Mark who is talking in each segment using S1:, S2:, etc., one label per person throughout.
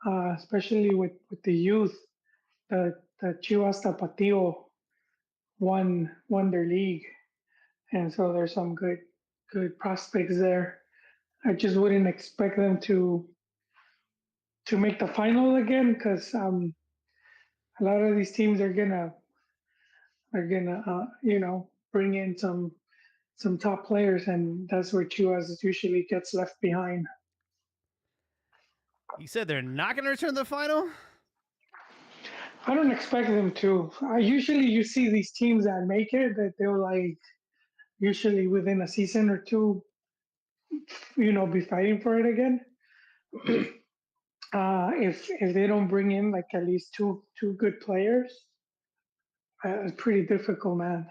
S1: especially with the youth. The Chivas Tapatio won their league, and so there's some good prospects there. I just wouldn't expect them to make the final again because a lot of these teams are gonna bring in some top players, and that's where Chivas usually gets left behind.
S2: You said they're not going to return to the final?
S1: I don't expect them to. Usually, you see these teams that make it that they'll like usually within a season or two, be fighting for it again. If they don't bring in like at least two good players, it's pretty difficult, man.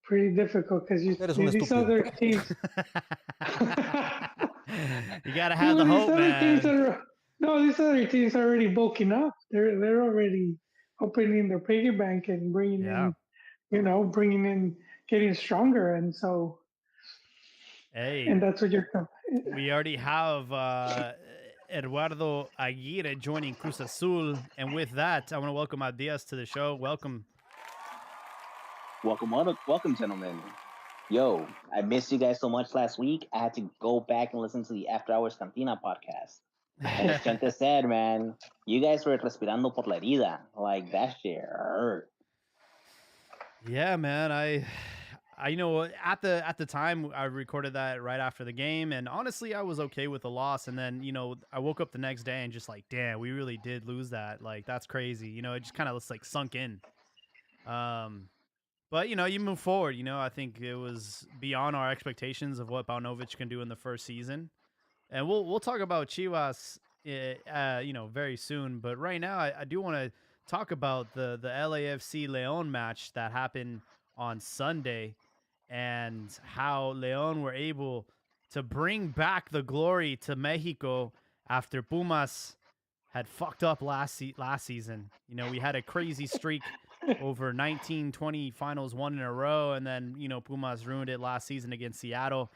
S1: Pretty difficult because
S3: Eres un
S1: these
S3: estúpido.
S1: other teams.
S2: You got to have
S1: No,
S2: the
S1: these
S2: hope,
S1: other teams
S2: man.
S1: are no, these other teams are already bulking up. They're already opening their piggy bank and bringing
S2: Yeah.
S1: in, bringing in, getting stronger, and so
S2: Hey,
S1: and that's what you're.
S2: we already have Eduardo Aguirre joining Cruz Azul. And with that, I want to welcome Diaz to the show. Welcome.
S4: Welcome, gentlemen. Yo, I missed you guys so much last week. I had to go back and listen to the After Hours Cantina podcast. And as Chente said, man, you guys were respirando por la herida. Like, that shit hurt.
S2: Yeah, man. I at the time I recorded that right after the game, and honestly I was okay with the loss. And then I woke up the next day and just like, damn, we really did lose that. Like, that's crazy. It just kind of like sunk in. But you move forward. I think it was beyond our expectations of what Paunovic can do in the first season, and we'll talk about Chivas, very soon. But right now, I do want to talk about the LAFC León match that happened on Sunday, and how León were able to bring back the glory to Mexico after Pumas had fucked up last season. We had a crazy streak over 19-20 finals, one in a row, and then Pumas ruined it last season against Seattle.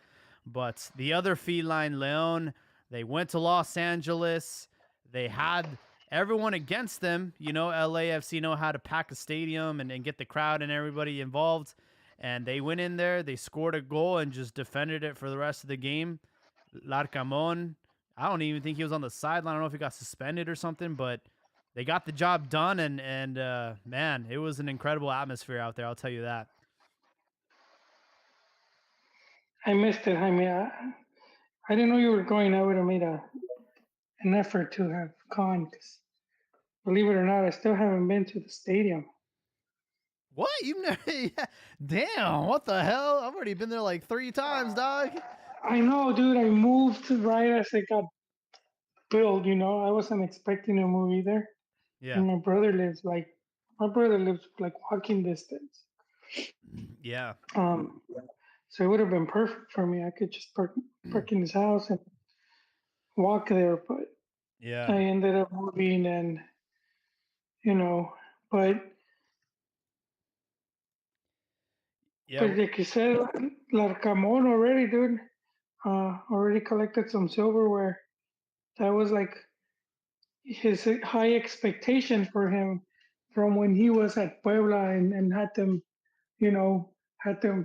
S2: But the other feline, León, they went to Los Angeles. They had everyone against them. LAFC know how to pack a stadium and get the crowd and everybody involved. And they went in there, they scored a goal and just defended it for the rest of the game. Larcamón, I don't even think he was on the sideline. I don't know if he got suspended or something, but they got the job done. And man, it was an incredible atmosphere out there, I'll tell you that.
S1: I missed it, Jaime. I didn't know you were going. I would have made an effort to have gone. Because believe it or not, I still haven't been to the stadium.
S2: What? You've never? Damn! What the hell? I've already been there like 3 times, dog.
S1: I know, dude. I moved right as it got built. I wasn't expecting to move either.
S2: Yeah.
S1: And my brother lives like walking distance.
S2: Yeah.
S1: So it would have been perfect for me. I could just park in his house and walk there. But
S2: yeah,
S1: I ended up moving, and but.
S2: Yeah.
S1: But like you said, Larcamón already, dude, already collected some silverware. That was like his high expectation for him from when he was at Puebla and had them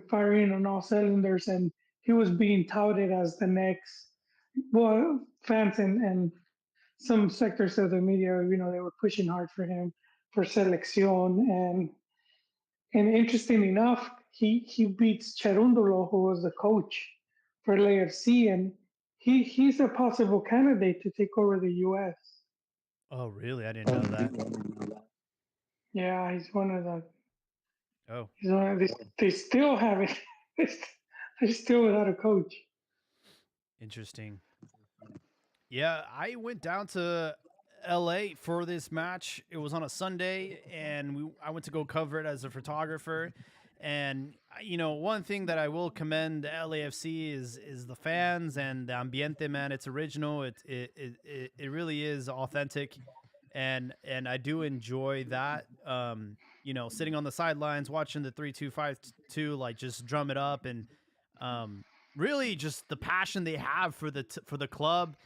S1: firing on all cylinders, and he was being touted as the next. Well, fans and some sectors of the media, they were pushing hard for him for selección, and interesting enough, he beats Cherundolo, who was the coach for LAFC, and he's a possible candidate to take over the U.S.
S2: Oh, really? I didn't know that.
S1: Yeah, he's one of the.
S2: Oh,
S1: he's one of the. They still haven't. They're still without a coach.
S2: Interesting. Yeah, I went down to LA for this match. It was on a Sunday, and I went to go cover it as a photographer. And one thing that I will commend LAFC is the fans and the ambiente, man. It's original. It really is authentic, and I do enjoy that. Sitting on the sidelines watching the 3-2-5-2, like just drum it up, and really just the passion they have for the club.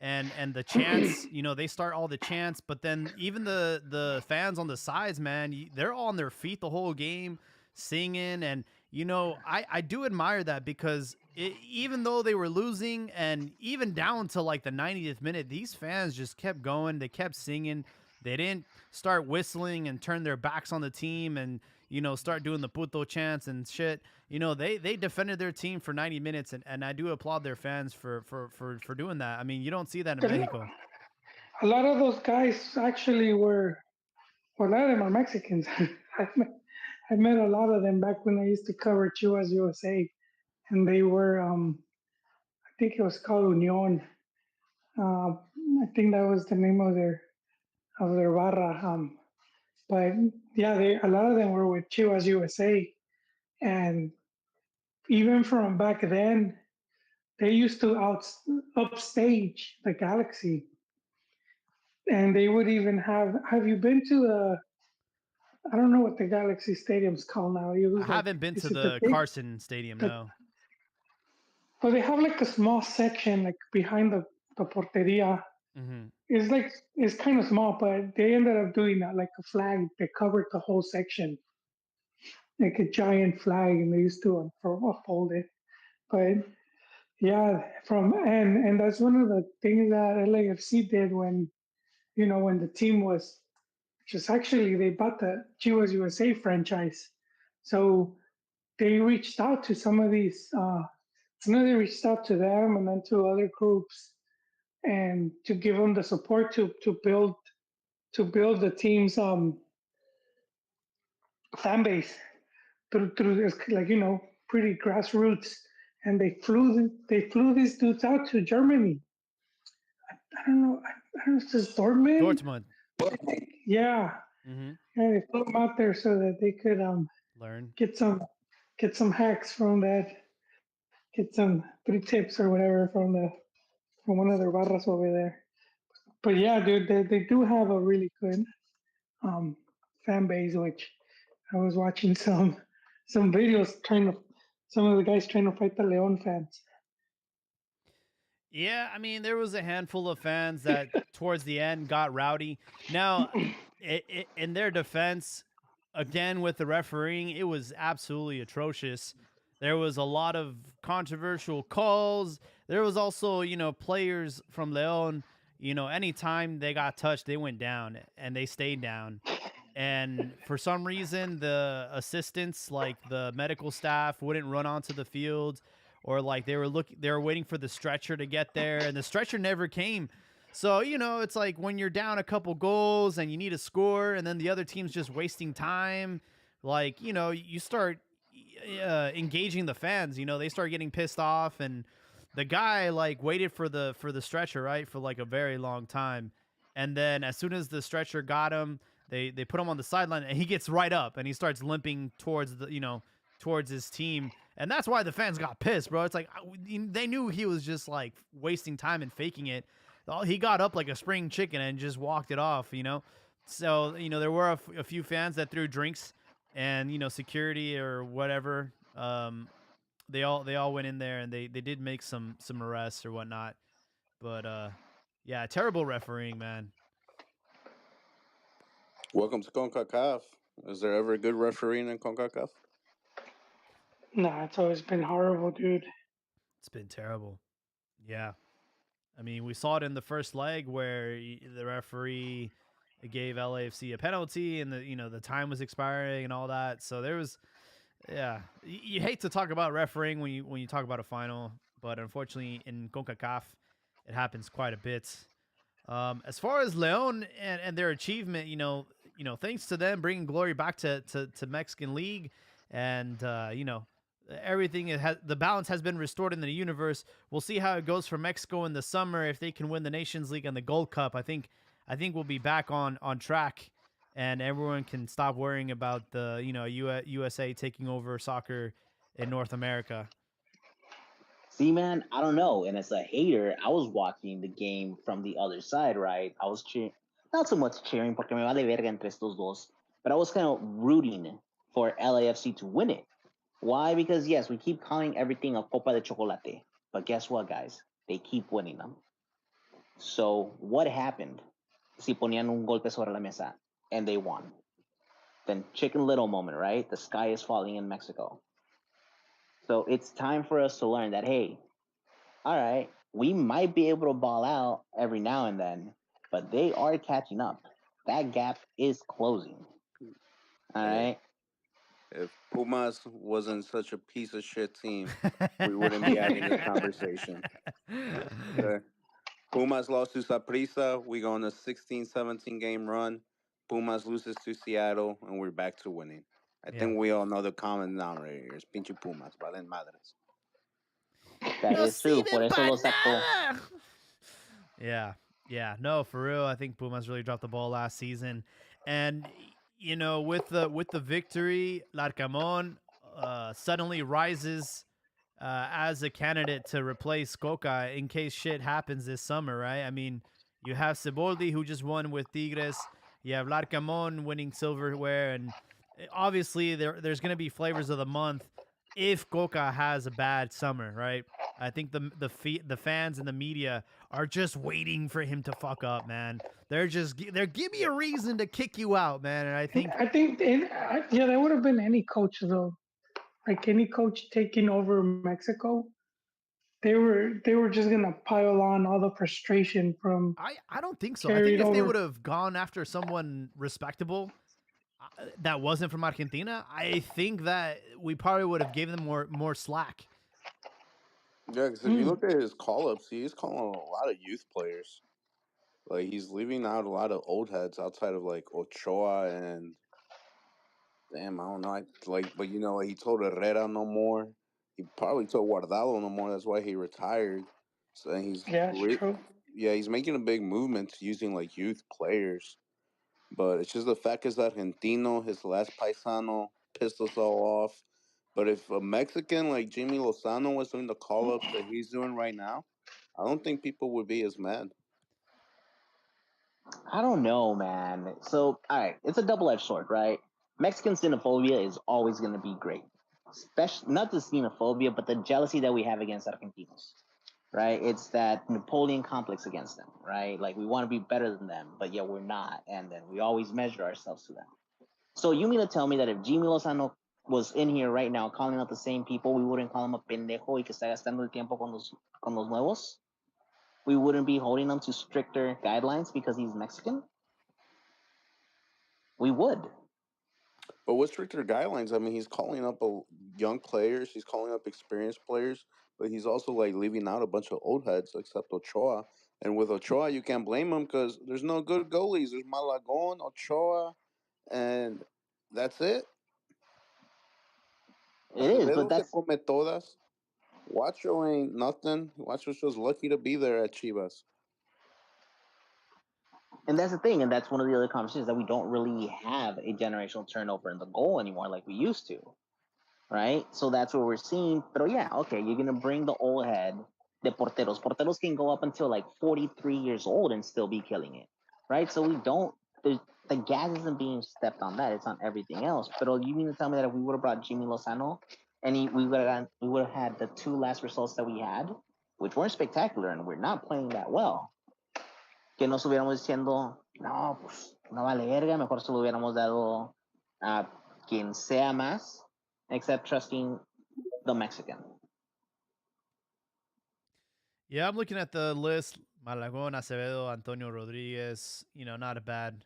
S2: and the chants, they start all the chants, but then even the fans on the sides, man, they're all on their feet the whole game singing. And I do admire that, because even though they were losing, and even down to like the 90th minute, these fans just kept going, they kept singing. They didn't start whistling and turn their backs on the team and start doing the puto chants and shit. They defended their team for 90 minutes, and I do applaud their fans for doing that. I mean, you don't see that in Mexico.
S1: A lot of those guys actually were, well, a lot of them are Mexicans. I met a lot of them back when I used to cover Chivas USA, and they were, I think it was called Union. I think that was the name of their barra. But yeah, a lot of them were with Chivas USA, and even from back then, they used to upstage the Galaxy, and they would even have. Have you been to the? I don't know what the Galaxy Stadium's called now. It
S2: I
S1: was like,
S2: haven't been
S1: is
S2: to
S1: it
S2: the
S1: big?
S2: Carson Stadium, no.
S1: Well, they have like a small section like behind the porteria.
S2: Hmm.
S1: It's kind of small, but they ended up doing that like a flag. They covered the whole section, like a giant flag, and they used to uphold it. But yeah, and that's one of the things that LAFC did when when the team was just actually they bought the Chivas USA franchise, so they reached out to some of these. They reached out to them and then to other groups, and to give them the support to build the team's fan base through this, like pretty grassroots. And they flew these dudes out to Germany. I don't know if it's Dortmund.
S2: Dortmund.
S1: Yeah,
S2: Hmm.
S1: yeah, they flew them out there so that they could
S2: Learn.
S1: get some hacks from that, get some 3 tips or whatever from one of their barras over there. But yeah, dude, they do have a really good um, fan base. Which I was watching some videos some of the guys trying to fight the Leon fans.
S2: Yeah, I mean, there was a handful of fans that towards the end got rowdy. Now, in their defense, again with the refereeing, it was absolutely atrocious. There was a lot of controversial calls. There was also, players from Leon, anytime they got touched, they went down and they stayed down. And for some reason, the assistants, like the medical staff, wouldn't run onto the field, or like they were waiting for the stretcher to get there, and the stretcher never came. So it's like when you're down a couple goals and you need a score, and then the other team's just wasting time. Like you start engaging the fans. They start getting pissed off, and the guy like waited for the stretcher, right, for like a very long time, and then as soon as the stretcher got him, they put him on the sideline, and he gets right up and he starts limping towards towards his team, and that's why the fans got pissed, bro. It's like they knew he was just like wasting time and faking it. He got up like a spring chicken and just walked it off. So there were a few fans that threw drinks, and security or whatever. They all went in there, and they did make some arrests or whatnot. But yeah, terrible refereeing, man.
S3: Welcome to CONCACAF. Is there ever a good refereeing in CONCACAF?
S1: Nah, it's always been horrible, dude.
S2: It's been terrible. Yeah. I mean, we saw it in the first leg where the referee gave LAFC a penalty, and the time was expiring and all that. So there was, yeah, you hate to talk about refereeing when you talk about a final, but unfortunately in CONCACAF it happens quite a bit. As far as Leon and their achievement, thanks to them bringing glory back to Mexican League, and everything the balance has been restored in the universe. We'll see how it goes for Mexico in the summer if they can win the Nations League and the Gold Cup. I think we'll be back on track, and everyone can stop worrying about the USA taking over soccer in North America.
S4: See, man, I don't know. And as a hater, I was watching the game from the other side, right? I was cheering, not so much cheering, porque me vale verga entre estos dos, but I was kind of rooting for LAFC to win it. Why? Because yes, we keep calling everything a Copa de Chocolate, but guess what, guys? They keep winning them. So what happened? Si ponían un golpe sobre la mesa and they won. Then Chicken Little moment, right? The sky is falling in Mexico. So it's time for us to learn that, hey, all right, we might be able to ball out every now and then, but they are catching up. That gap is closing. All
S3: Hey,
S4: right.
S3: if Pumas wasn't such a piece of shit team, we wouldn't be having this conversation. Okay. Pumas lost to Saprissa. We go on a 16-17 game run. Pumas loses to Seattle, and we're back to winning. I
S2: Yeah.
S3: think we all know the common denominator here. Es pinche Pumas, valen madres.
S4: That
S2: No
S4: is true. Por
S2: sirven
S4: eso
S2: pa'
S4: lo sacó.
S2: nada. Yeah. No, for real. I think Pumas really dropped the ball last season, and with the victory, Larcamon suddenly rises as a candidate to replace Coca in case shit happens this summer, right? I mean, you have Ceboldi who just won with Tigres. You have Larcamon winning silverware, and obviously there's going to be flavors of the month if Coca has a bad summer, right? I think the fans and the media are just waiting for him to fuck up, man. They're give me a reason to kick you out, man. And I think
S1: Yeah, that would have been any coach though. Like any coach taking over Mexico, they were just gonna pile on all the frustration from
S2: I don't think so. I think
S1: carried
S2: if they
S1: over.
S2: would have gone after someone respectable that wasn't from Argentina, I think that we probably would have given them more slack.
S3: Yeah, because if you look at his call-ups, he's calling a lot of youth players. Like, he's leaving out a lot of old heads outside of, like, Ochoa and... Damn, I don't know. But he told Herrera no more. He probably told Guardado no more. That's why he retired. So then
S1: Yeah, it's true.
S3: he's making a big movement to using like youth players. But it's just the fact is Argentino, his last paisano, pissed us all off. But if a Mexican like Jimmy Lozano was doing the call ups that he's doing right now, I don't think people would be as mad.
S4: I don't know, man. So, all right, it's a double-edged sword, right? Mexican xenophobia is always going to be great. Especially not the xenophobia, but the jealousy that we have against Argentinos, right? It's that Napoleon complex against them, right? Like we want to be better than them, but yet we're not, and then we always measure ourselves to them. So you mean to tell me that if Jimmy Lozano was in here right now calling out the same people, we wouldn't call him a pendejo y que está gastando el tiempo con los nuevos? We wouldn't be holding him to stricter guidelines because he's Mexican? We would.
S3: But what stricter guidelines? I mean, he's calling up young players, he's calling up experienced players, but he's also like leaving out a bunch of old heads, except Ochoa. And with Ochoa, you can't blame him because there's no good goalies. There's Malagon, Ochoa, and that's it.
S4: It is, but
S3: Acevedo se
S4: that's
S3: come todas. Guacho ain't nothing. Guacho's just lucky to be there at Chivas.
S4: and that's the thing, and that's one of the other conversations that we don't really have a generational turnover in the goal anymore like we used to, right? So that's what we're seeing. But yeah, okay, you're gonna bring the old head, the porteros. Porteros can go up until like 43 years old and still be killing it, right? So we don't. The gas isn't being stepped on that; it's on everything else. But you mean to tell me that if we would have brought Jimmy Lozano, and we would have had the two last results that we had, which weren't spectacular, and we're not playing that well, que nos hubiéramos diciendo, no, pues no vale verga, mejor se lo hubiéramos dado a quien sea más, except trusting the Mexican.
S2: Yeah, I'm looking at the list. Malagon, Acevedo, Antonio Rodriguez. Not a bad,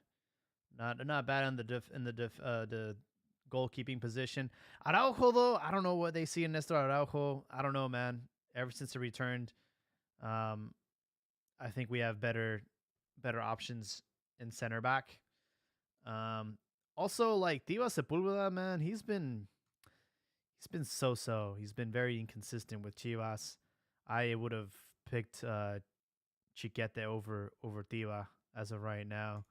S2: not bad in the goalkeeping position. Araujo though, I don't know what they see in Nestor Araujo. I don't know, man. Ever since he returned, I think we have better options in center back. Also, like Tiva Sepulveda, man, he's been so. He's been very inconsistent with Chivas. I would have picked Chiquete over Tiva as of right now.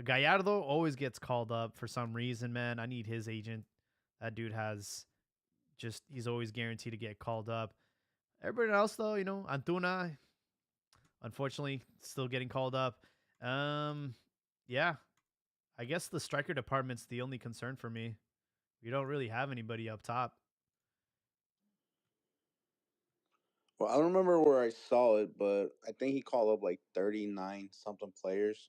S2: Gallardo always gets called up for some reason, man. I need his agent. That dude he's always guaranteed to get called up. Everybody else, though, Antuna, unfortunately, still getting called up. Yeah, I guess the striker department's the only concern for me. We don't really have anybody up top.
S3: Well, I don't remember where I saw it, but I think he called up like 39 something players,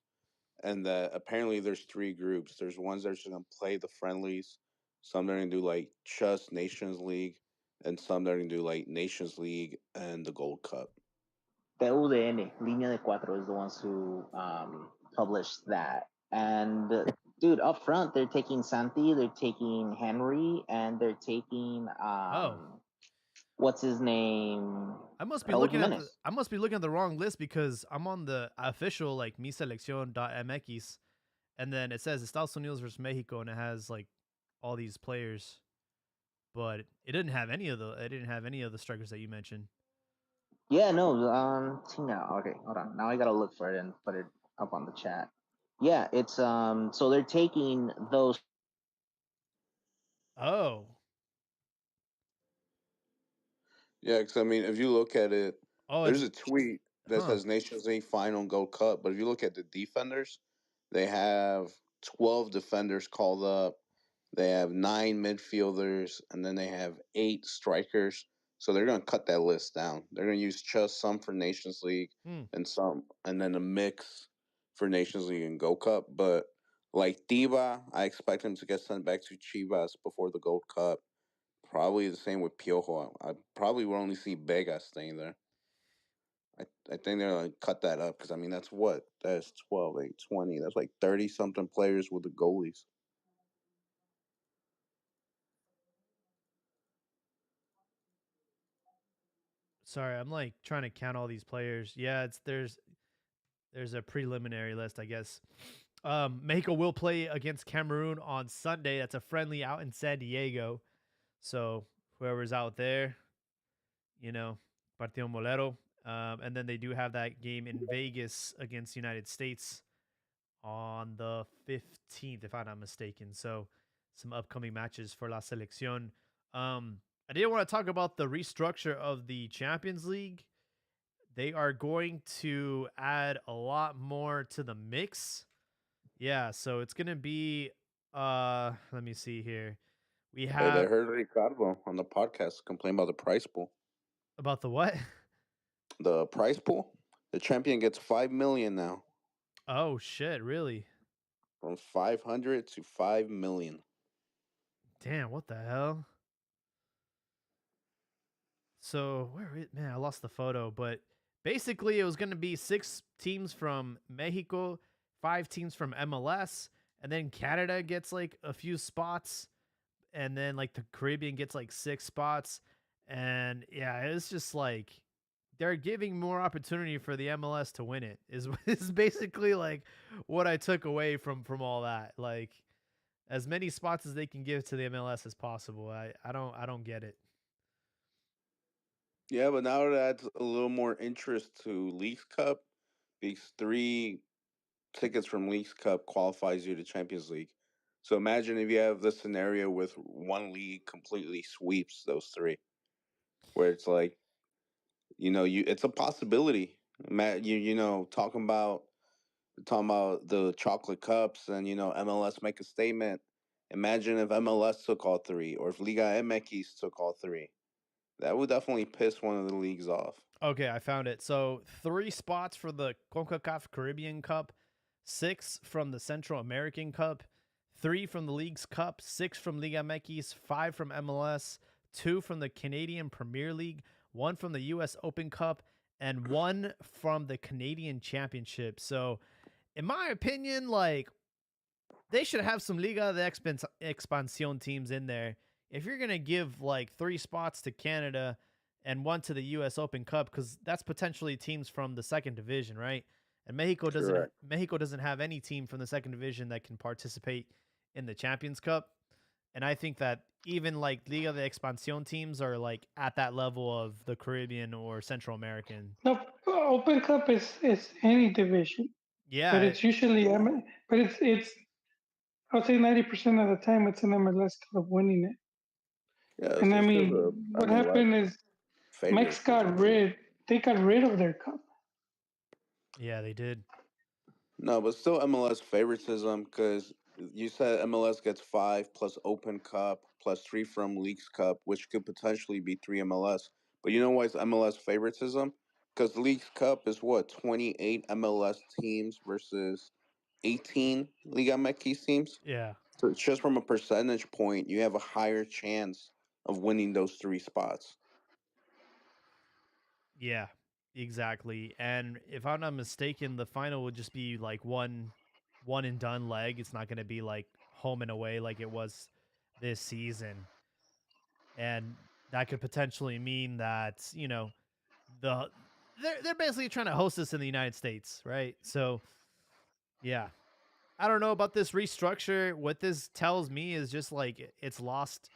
S3: and that apparently there's three groups. There's ones that are just gonna play the friendlies, some that are gonna do like just Nations League, and some that are gonna do like Nations League and the Gold Cup.
S4: TUDN, Línea de Cuatro, is the ones who published that. And dude, up front, they're taking Santi, they're taking Henry, and they're taking what's his name?
S2: I must be
S4: Raúl
S2: looking at
S4: Jiménez.
S2: the wrong list because I'm on the official like miseleccion.mx, and then it says Estados Unidos versus Mexico, and it has like all these players, but it didn't have any of the strikers that you mentioned.
S4: Yeah, no, now, okay, hold on. Now I gotta look for it and put it up on the chat. Yeah, it's so they're taking those.
S2: Oh,
S3: Yeah, because I mean, if you look at it, there's
S2: it's
S3: a tweet that
S2: huh.
S3: says Nations League final Gold Cup, but if you look at the defenders, they have 12 defenders called up. They have 9 midfielders, and then they have 8 strikers. So they're going to cut that list down. They're going to use just some for Nations League and then a mix for Nations League and Gold Cup. But like Diva, I expect him to get sent back to Chivas before the Gold Cup. Probably the same with Piojo. I probably will only see Vega staying there. I think they're going to cut that up because, I mean, that's 12, 8, 20. That's like 30-something players with the goalies.
S2: Sorry, I'm like trying to count all these players. Yeah, there's a preliminary list, I guess. Mexico will play against Cameroon on Sunday. That's a friendly out in San Diego. So whoever's out there, Partido Molero. And then they do have that game in Vegas against the United States on the 15th, if I'm not mistaken. So some upcoming matches for La Selección. I did want to talk about the restructure of the Champions League. They are going to add a lot more to the mix. Yeah, so it's gonna be let me see here. We
S3: Hey,
S2: have
S3: they heard Ricardo on the podcast complain about the price pool.
S2: about the what?
S3: The price pool? The champion gets 5 million now.
S2: Oh shit, really?
S3: From 500 to 5 million.
S2: Damn, what the hell? So man, I lost the photo, but basically it was gonna be 6 teams from Mexico, 5 teams from MLS, and then Canada gets like a few spots, and then like the Caribbean gets like 6 spots. And yeah, it's just like they're giving more opportunity for the MLS to win it is basically like what I took away from all that. Like as many spots as they can give to the MLS as possible. I don't get it.
S3: Yeah, but now it adds a little more interest to Leagues Cup because 3 tickets from Leagues Cup qualifies you to Champions League. So imagine if you have this scenario with one league completely sweeps those 3, where it's like, it's a possibility. Talking about the chocolate cups and MLS make a statement. Imagine if MLS took all 3, or if Liga MX took all 3. That would definitely piss one of the leagues off.
S2: Okay, I found it. So 3 spots for the CONCACAF Caribbean Cup, 6 from the Central American Cup, 3 from the Leagues Cup, 6 from Liga MX, 5 from MLS, 2 from the Canadian Premier League, 1 from the US Open Cup, and 1 from the Canadian Championship. So, in my opinion, like they should have some Liga de Expansión teams in there. If you're gonna give like 3 spots to Canada and 1 to the U.S. Open Cup, because that's potentially teams from the second division, right? And Mexico doesn't have any team from the second division that can participate in the Champions Cup. And I think that even like Liga de Expansión teams are like at that level of the Caribbean or Central American.
S1: No, Open Cup is any division, but
S2: Yeah,
S1: it's usually but it's I would say 90% of the time it's an MLS club winning it.
S3: Yeah,
S1: And
S3: it's
S1: I
S3: just because
S1: mean, what
S3: MLS
S1: happened is Mex
S3: favoritism.
S1: they got rid of their cup.
S2: yeah, they did.
S3: No, but still MLS favoritism because you said MLS gets 5 plus Open Cup plus 3 from Leagues Cup, which could potentially be 3 MLS. But you know why it's MLS favoritism? Because the League Cup is what 28 MLS teams versus 18 Liga MX teams.
S2: Yeah.
S3: So it's just from a percentage point, you have a higher chance of winning those 3 spots.
S2: Yeah, exactly. And if I'm not mistaken, the final would just be like one and done leg. It's not going to be like home and away like it was this season. And that could potentially mean that, the they're basically trying to host us in the United States, right? So, yeah. I don't know about this restructure. What this tells me is just like it's lost.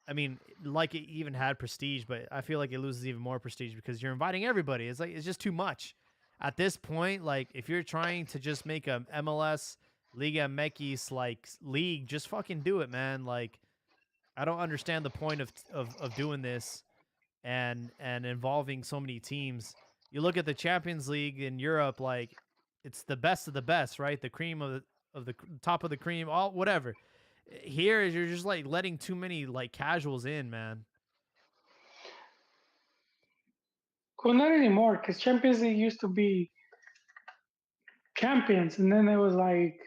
S2: I mean, like it even had prestige, but I feel like it loses even more prestige because you're inviting everybody. It's like it's just too much. At this point, like if you're trying to just make a MLS Liga MX like league, just fucking do it, man. Like I don't understand the point of doing this and involving so many teams. You look at the Champions League in Europe, like it's the best of the best, right? The cream of the top of the cream, all whatever. Here, you're just like letting too many like casuals in, man.
S1: Well, not anymore, because Champions League used to be champions, and then it was like,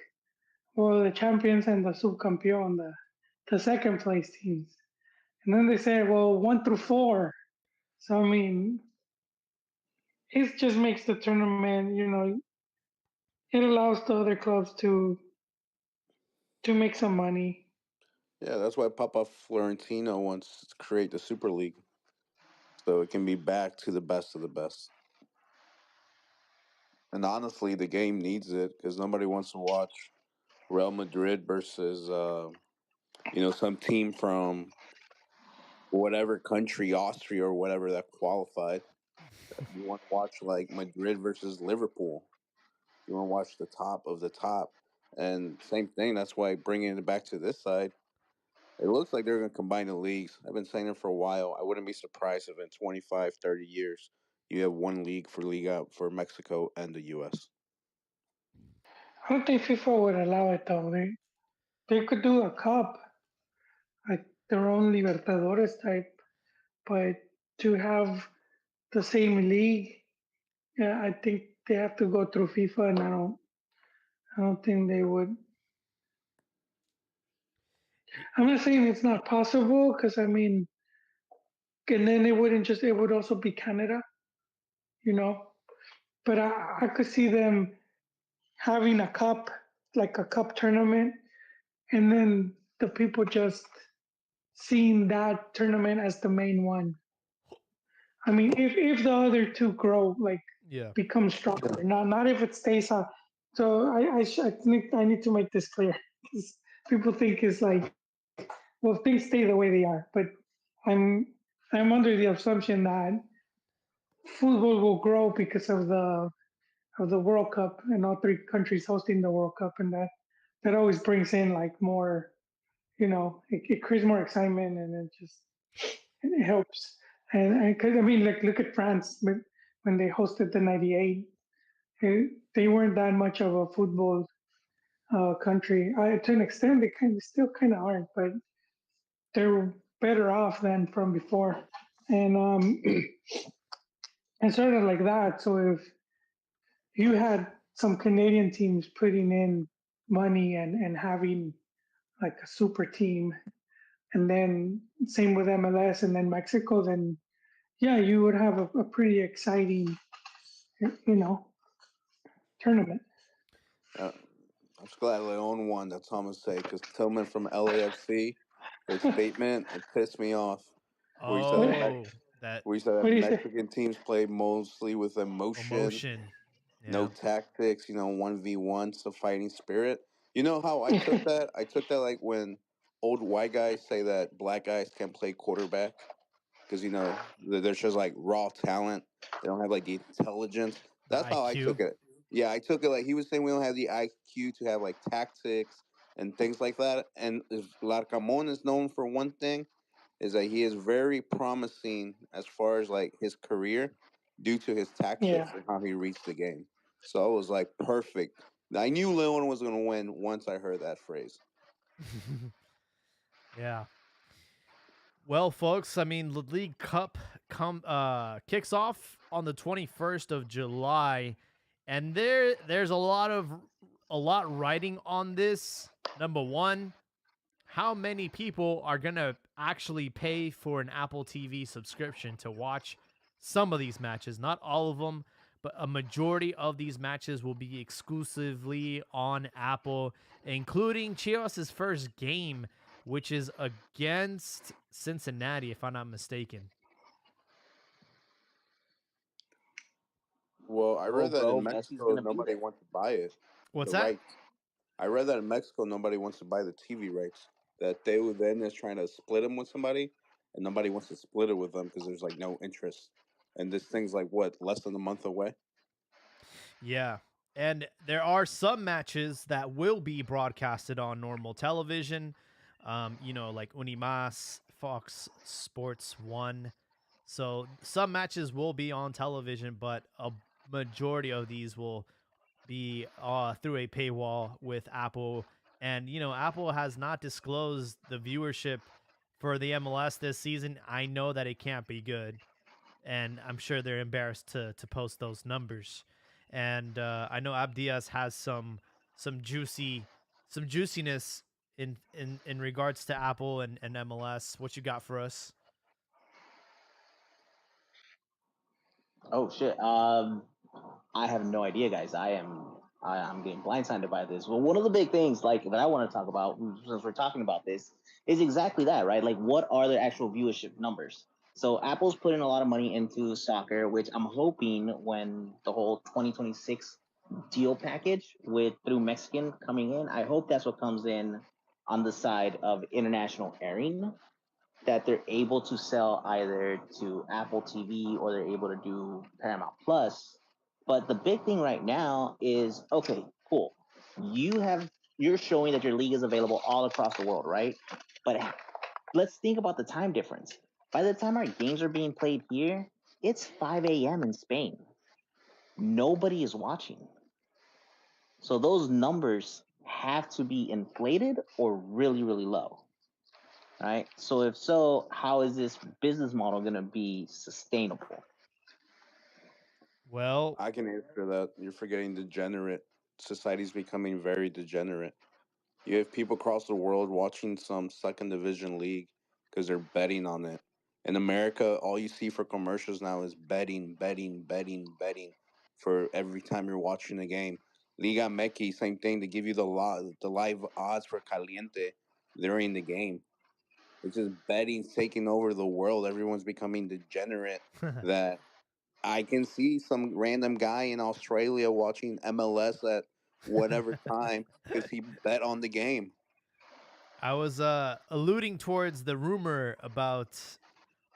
S1: well, the champions and the subcampeón, the second place teams. And then they said, well, 1 through 4. So, I mean, it just makes the tournament, it allows the other clubs to make some money.
S3: Yeah, that's why Papa Florentino wants to create the Super League, so it can be back to the best of the best. And honestly, the game needs it because nobody wants to watch Real Madrid versus some team from whatever country, Austria or whatever, that qualified. You want to watch like Madrid versus Liverpool. You want to watch the top of the top. And same thing. That's why bringing it back to this side, it looks like they're going to combine the leagues. I've been saying it for a while. I wouldn't be surprised if in 25, 30 years, you have one league for Liga for Mexico and the U.S.
S1: I don't think FIFA would allow it though. They could do a cup, like their own Libertadores type, but to have the same league, yeah, I think they have to go through FIFA, and I don't think they would.
S2: Y-
S1: I'm not saying it's not possible, because I mean, and then it would also be Canada, you know. But I could see them having a cup, like a cup tournament, and then the people just seeing that tournament as the main one. I mean, if the other two grow, like
S2: Yeah.
S1: become stronger, not if it stays up. So I think I need to make this clear, 'cause people think it's like, well, things stay the way they are, but I'm I'm under the assumption that football will grow because of the World Cup and all 3 countries hosting the World Cup, and that always brings in like more, it creates more excitement, and it helps. And cause, I mean, like look at France when they hosted the '98, they weren't that much of a football country. To an extent, they still kind of aren't, but they're better off than from before, and and sort of like that. So if you had some Canadian teams putting in money and having like a super team, and then same with MLS and then Mexico, then yeah, you would have a pretty exciting, you know, tournament.
S3: I'm just glad Leon won. That's all I'm gonna say. Because Tillman from LAFC, his statement, it pissed me off. Where he said
S1: What,
S3: that
S2: Oh, that
S3: where he said that
S1: what do you say?
S3: Mexican teams play mostly with emotion,
S2: emotion.
S3: no
S2: Yeah.
S3: tactics. 1v1, so fighting spirit. You know how I took that? I took that like when old white guys say that black guys can play quarterback because they're just like raw talent. They don't have like the intelligence.
S2: The
S3: That's how I
S2: IQ.
S3: took it. Yeah, I took it like he was saying we don't have the IQ to have like tactics and things like that. And if Larcamon is known for one thing, is that he is very promising as far as like his career due to his
S1: Yeah.
S3: tactics and how he reads the game. So I was like perfect. I knew Leon was gonna win once I heard that phrase.
S2: Yeah. Well, folks, I mean, the League Cup kicks off on the 21st of July, and there's a lot riding on this. Number one, how many people are gonna actually pay for an Apple TV subscription to watch some of these matches? Not all of them, but a majority of these matches will be exclusively on Apple, including Chivas' first game, which is against Cincinnati, if I'm not mistaken.
S3: Well, I
S4: Oh,
S3: read that
S4: bro,
S3: in
S4: Messi's
S3: Mexico
S4: gonna be
S3: nobody
S4: there.
S3: wants to buy it.
S2: What's
S3: The
S2: that?
S3: rights. I read that in Mexico nobody wants to buy the TV rights. That they would then is trying to split them with somebody, and nobody wants to split it with them because there's like no interest. And this thing's like what, less than a month away.
S2: Yeah. And there are some matches that will be broadcasted on normal television. Like Unimas, Fox Sports 1. So some matches will be on television, but a majority of these will be through a paywall with Apple. And, Apple has not disclosed the viewership for the MLS this season. I know that it can't be good, and I'm sure they're embarrassed to post those numbers. And I know Abdias has some juiciness in regards to Apple and MLS. What you got for us?
S4: Oh shit. I have no idea, guys. I'm getting blindsided by this. Well, one of the big things like that I want to talk about since we're talking about this is exactly that, right? Like, what are the actual viewership numbers? So Apple's putting a lot of money into soccer, which I'm hoping when the whole 2026 deal package with through Mexican coming in, I hope that's what comes in on the side of international airing, that they're able to sell either to Apple TV or they're able to do Paramount Plus. But the big thing right now is okay, cool. You're showing that your league is available all across the world, right? But let's think about the time difference. By the time our games are being played here, it's 5 a.m. in Spain. Nobody is watching. So those numbers have to be inflated or really, really low. Right? So if so, how is this business model going to be sustainable?
S2: Well,
S3: I can answer that. You're forgetting degenerate. Society's becoming very degenerate. You have people across the world watching some second division league because they're betting on it. In America, all you see for commercials now is betting, betting, betting, betting for every time you're watching a game. Liga MX, same thing. They give you the live odds for Caliente during the game. It's just betting taking over the world. Everyone's becoming degenerate. That I can see some random guy in Australia watching MLS at whatever time because he bet on the game.
S2: I was alluding towards the rumor about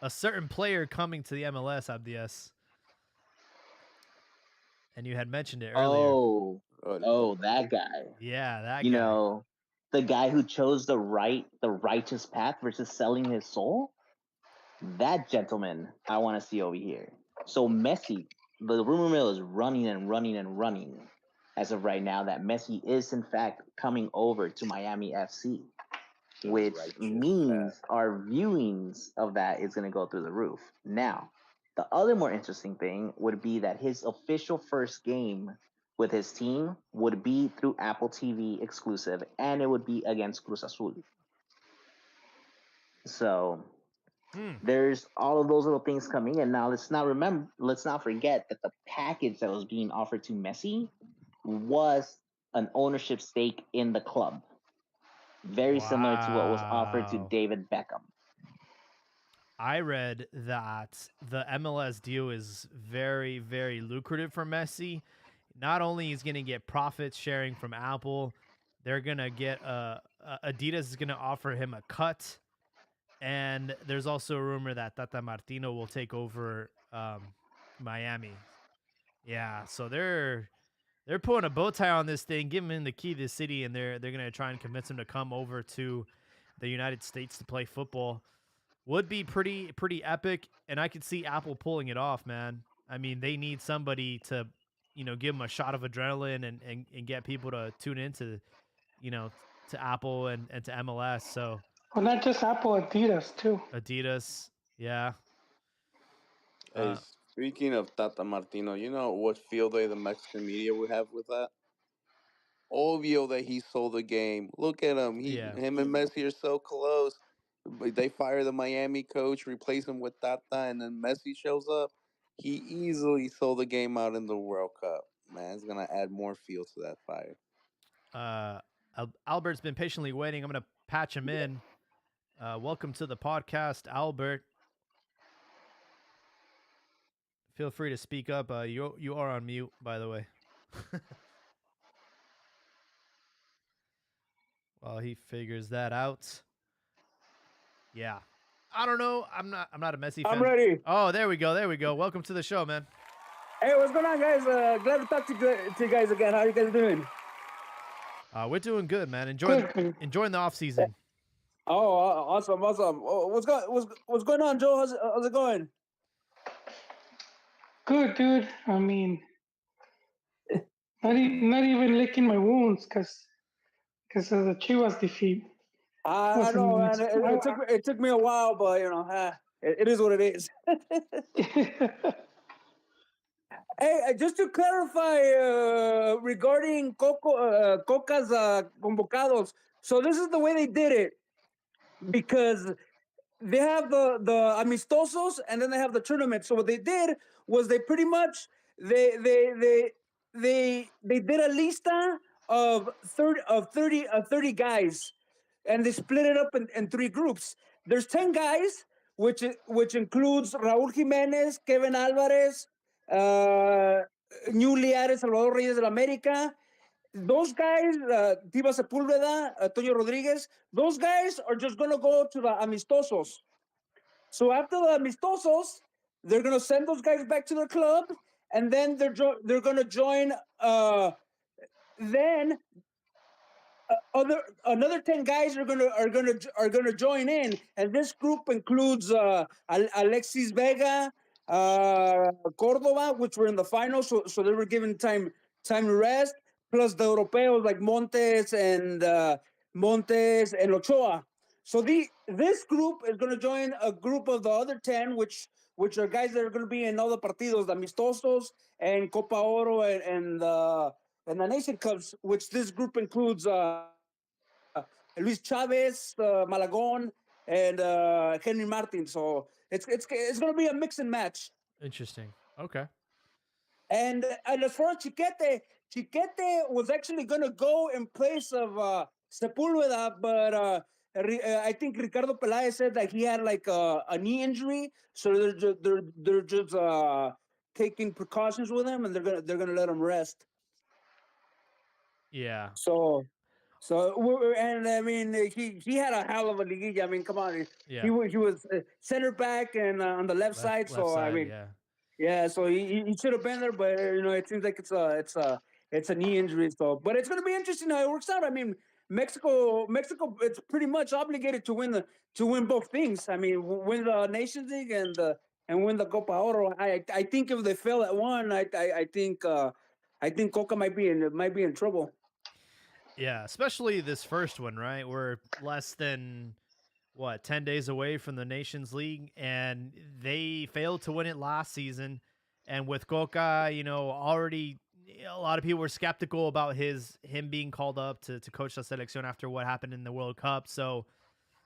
S2: a certain player coming to the MLS, Abdias. And you had mentioned it earlier.
S4: Oh, that guy.
S2: Yeah, that
S4: You
S2: guy.
S4: know, the guy who chose the righteous path versus selling his soul. That gentleman, I want to see over here. So Messi, the rumor mill is running and running and running as of right now that Messi is in fact coming over to Miami FC, which means our viewings of that is going to go through the roof. Now, the other more interesting thing would be that his official first game with his team would be through Apple TV exclusive, and it would be against Cruz Azul. So there's all of those little things coming in. Now let's not forget that the package that was being offered to Messi was an ownership stake in the club. Very similar to what was offered to
S2: Wow.
S4: David Beckham.
S2: I read that the MLS deal is very, very lucrative for Messi. Not only is going to get profits sharing from Apple, they're going to get Adidas is going to offer him a cut. And there's also a rumor that Tata Martino will take over Miami. Yeah, so they're pulling a bow tie on this thing, giving him the key to the city, and they're gonna try and convince him to come over to the United States to play football. Would be pretty epic, and I could see Apple pulling it off, man. I mean, they need somebody to, give them a shot of adrenaline and get people to tune into, to Apple and to MLS. So
S1: Well, not just Apple, Adidas too.
S2: Adidas. Yeah.
S3: Hey, speaking of Tata Martino, you know what field day the Mexican media would have with that? Obvio that he sold the game. Look at him.
S2: Yeah.
S3: Him and Messi are so close. But they fire the Miami coach, replace him with Tata, and then Messi shows up. He easily sold the game out in the World Cup. Man, it's gonna add more fuel to that fire.
S2: Albert's been patiently waiting. I'm going to patch him in. Welcome to the podcast, Albert. Feel free to speak up. You are on mute, by the way. While he figures that out. Yeah. I don't know. I'm not a Messi fan.
S5: I'm ready.
S2: Oh, there we go. Welcome to the show, man.
S5: Hey, what's going on, guys? Glad to talk to you guys again. How you guys doing?
S2: We're doing good, man. Enjoying the off season.
S5: Oh, awesome. Oh, what's going on, Joe? How's it going?
S1: Good, dude. I mean, not even licking my wounds because of the Chivas defeat.
S5: I know, man. It took me a while, but it is what it is. Hey, just to clarify regarding Coca's convocados. So this is the way they did it, because they have the amistosos and then they have the tournament. So what they did was they pretty much they did a lista of 30 guys, and they split it up in 3 groups. There's 10 guys, which includes Raúl Jiménez, Kevin Álvarez, newly added Salvador Reyes del América. Those guys, Diva Sepúlveda, Toño Rodríguez, those guys are just going to go to the amistosos. So after the amistosos, they're going to send those guys back to their club, and then they're going to join. Then another 10 guys are gonna join in, and this group includes Alexis Vega, Cordova, which were in the final, so they were given time to rest, plus the Europeos like Montes and Ochoa. So this group is going to join a group of the other 10, which are guys that are going to be in all the partidos, the amistosos and Copa Oro and the Nation Cups, which this group includes Luis Chavez, Malagon, and Henry Martin. So it's going to be a mix and match.
S2: Interesting. Okay.
S5: And as far as Chiquete was actually going to go in place of Sepulveda, but I think Ricardo Peláez said that he had like a knee injury, so they're just taking precautions with him, and they're gonna let him rest.
S2: Yeah.
S5: So and I mean he had a hell of a liguilla. I mean, come on,
S2: Yeah.
S5: he was center back and on the left side. So I mean, yeah, so he should have been there, but it seems like it's a knee injury. So, but it's going to be interesting how it works out. I mean, Mexico, it's pretty much obligated to win both things. I mean, win the Nations League and win the Copa Oro. I think if they fail at one, I think Coca might be in trouble.
S2: Yeah, especially this first one, right? We're less than 10 days away from the Nations League, and they failed to win it last season. And with Coca, already a lot of people were skeptical about him being called up to coach the selección after what happened in the World Cup. So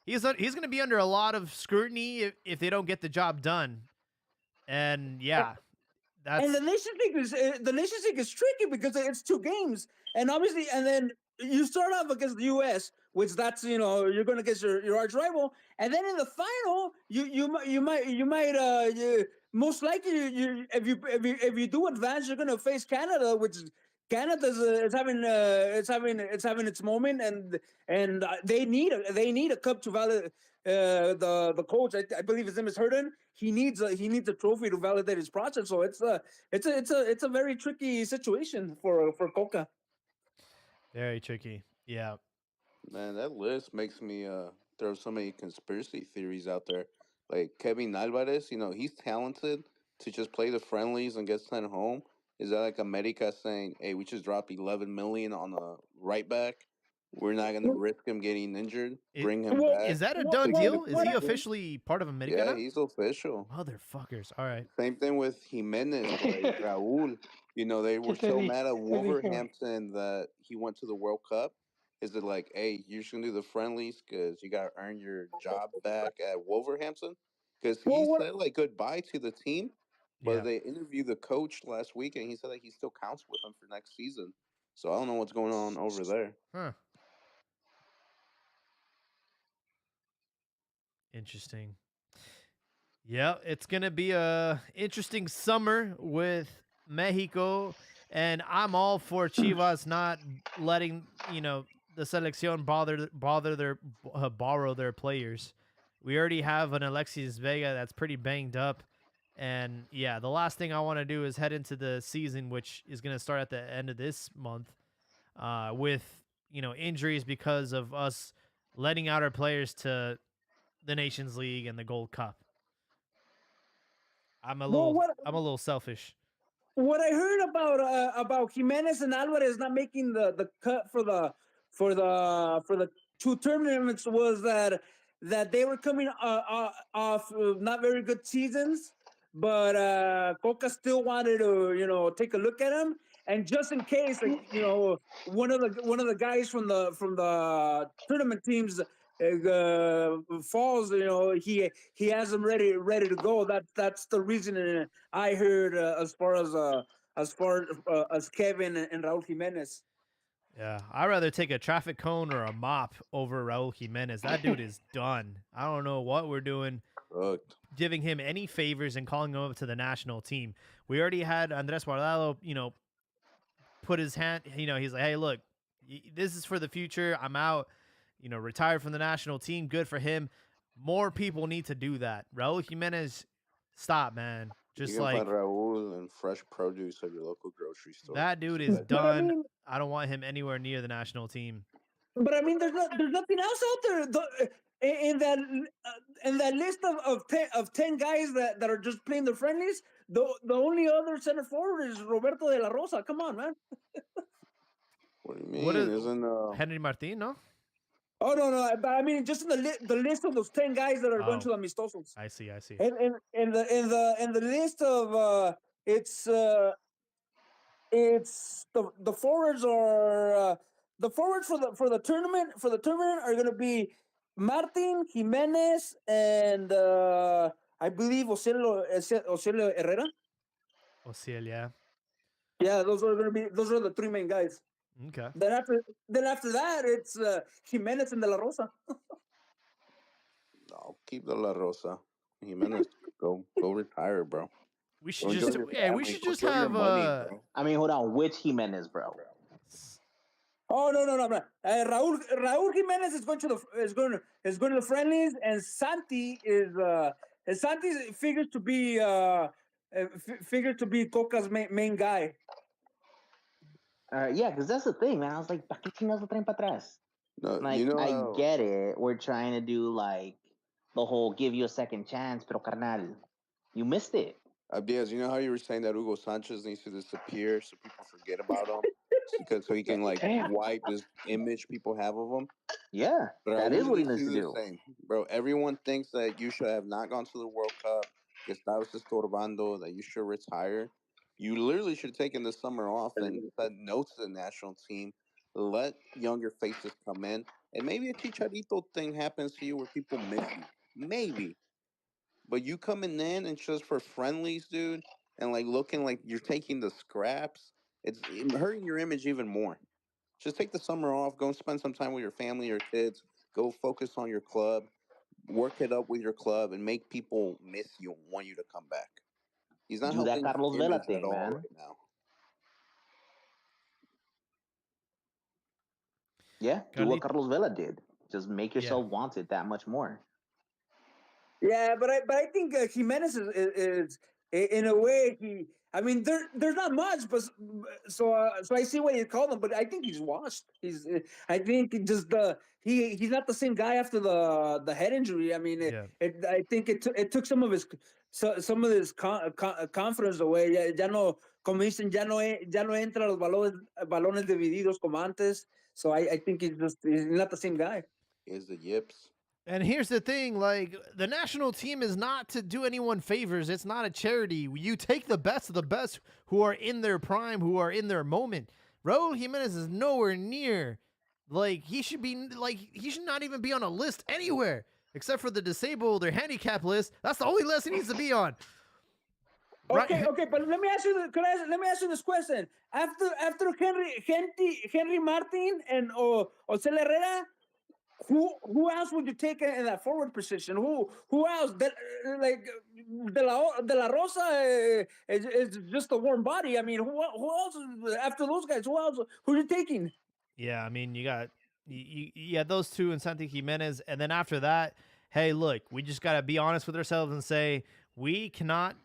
S2: he's going to be under a lot of scrutiny if they don't get the job done. And yeah,
S5: and the Nations League is tricky because it's 2 games, and obviously, and then you start off against the U.S., which that's you're going to get your arch rival, and then in the final you might most likely if you do advance, you're going to face Canada, which Canada is having its moment, and they need a cup to validate. The coach, I believe his name is Herden. He needs a trophy to validate his process. So it's a very tricky situation for Coca.
S2: Very tricky. Yeah.
S3: Man, that list makes me throw so many conspiracy theories out there. Like Kevin Alvarez, he's talented to just play the friendlies and get sent home. Is that like America saying, "Hey, we just dropped 11 million on a right back"? We're not gonna risk him getting injured.
S2: It-
S3: Bring him
S5: Well,
S3: back.
S2: Is that a
S5: What-
S2: done
S5: what-
S2: deal? Is
S5: what
S2: he
S5: I-
S2: officially part of America
S3: Yeah,
S2: now?
S3: he's official.
S2: Motherfuckers. All right.
S3: Same thing with Jimenez, like Raul. You know, they were
S1: He said
S3: so
S1: he-
S3: mad at
S1: he said he can-
S3: Wolverhampton that he went to the World Cup. Is it like, hey, you're just gonna do the friendlies because you gotta earn your job back at Wolverhampton? Because he
S5: Well, what-
S3: said like goodbye to the team, but
S2: Yeah.
S3: they interviewed the coach last week and he said like he still counts with them for next season. So I don't know what's going on over there.
S2: Huh. Interesting. Yeah, it's gonna be a interesting summer with Mexico, and I'm all for Chivas not letting the selección borrow their players. We already have an Alexis Vega that's pretty banged up, and yeah, the last thing I want to do is head into the season, which is gonna start at the end of this month, with injuries because of us letting out our players to the Nations League and the Gold Cup. I'm a
S5: Well,
S2: little selfish.
S5: what I heard about Jimenez and Alvarez not making the cut for the two tournaments was that they were coming off not very good seasons, but Coca still wanted to take a look at him, and just in case, like one of the guys from the tournament teams falls, he has them ready to go. That's the reason I heard as far as Kevin and Raul Jimenez.
S2: Yeah, I'd rather take a traffic cone or a mop over Raul Jimenez. That dude is done. I don't know what we're doing,
S3: Cooked.
S2: giving him any favors and calling him up to the national team. We already had Andres Guardado, put his hand, he's like, hey, look, this is for the future. I'm out, retired from the national team. Good for him. More people need to do that. Raul Jimenez, stop, man.
S3: You
S2: Just
S3: can
S2: like
S3: find Raul and fresh produce at your local grocery store.
S2: that dude
S3: So
S2: is
S3: that-
S5: But I
S2: done.
S5: mean,
S2: I don't want him anywhere near the national team.
S5: But I mean, there's nothing else out there. In that list of 10 guys that are just playing the friendlies, the only other center forward is Roberto de la Rosa. Come on, man.
S3: What do you mean?
S2: What is-
S3: Isn't
S2: Henry Martin, no?
S5: Oh no, but I mean just in the list of those 10 guys that are going to
S2: Oh.
S5: the amistosos.
S2: I see.
S5: And in the list of it's the forwards are the forwards for the tournament are going to be Martin Jimenez and I believe Ocelio Herrera.
S2: Osiel, yeah.
S5: Yeah, those are the three main guys.
S2: Okay.
S5: Then after that it's Jimenez and De La Rosa.
S3: no, keep De La Rosa. Jimenez, go retire, bro.
S2: We should
S3: Go enjoy
S2: just
S3: your
S2: we
S3: family,
S2: should
S3: go
S2: just
S3: enjoy your
S2: have
S3: money, bro.
S4: I mean, hold on. Which Jimenez, bro?
S5: Oh no. Raul Jimenez is going to the friendlies, and Santi figures to be Coca's main guy.
S4: Yeah, because that's the thing, man. I was like, ¿para qué chingados lo traen para atrás?
S3: No,
S4: Like,
S3: you know
S4: I
S3: how-
S4: get it. We're trying to do like the whole give you a second chance, pero carnal, you missed it.
S3: Diaz, you know how you were saying that Hugo Sanchez needs to disappear so people forget about him, so he can like
S1: Damn.
S3: wipe this image people have of him.
S4: Yeah,
S3: But
S4: that
S3: Raul
S4: is what he
S3: needs
S4: needs to
S3: the
S4: do.
S3: same. Bro, everyone thinks that you should have not gone to the World Cup, que estabas estorbando, that you should retire. You literally should have taken the summer off and said no to the national team. Let younger faces come in. And maybe a Chicharito thing happens to you where people miss you. Maybe. But you coming in and just for friendlies, dude, and like looking like you're taking the scraps, it's hurting your image even more. Just take the summer off, go and spend some time with your family, your kids, go focus on your club, work it up with your club, and make people miss you and want you to come back. He's not
S4: Do that
S3: helping his
S4: Carlos Vela
S3: image at
S4: thing,
S3: all
S4: man.
S3: right now.
S4: Yeah, do what
S2: Carlit-
S4: Carlos Vela did. Just make yourself wanted that much more.
S5: Yeah, but I think Jimenez is in a way I mean there's not much, but so I see what you call him, but I think he's washed. I think he's not the same guy after the head injury. I mean, I think it took some of his confidence away. Ya no, como dicen, ya no entra los balones divididos como antes. So I think he's not the same guy.
S3: Is the yips.
S2: And here's the thing, like the national team is not to do anyone favors. It's not a charity. You take the best of the best who are in their prime, who are in their moment. Raul Jimenez is nowhere near. Like he should not even be on a list anywhere except for the disabled or handicap list. That's the only list he needs to be on.
S5: Okay, okay, but let me ask you. Let me ask you this question. After Henry Martin and Jose Herrera, who else would you take in that forward position? Who else? Like De La Rosa is just a warm body. I mean, who else after those guys? Who else? Who are you taking?
S2: Yeah, I mean, you got those two and Santi Jimenez, and then after that, hey, look, we just got to be honest with ourselves and say we cannot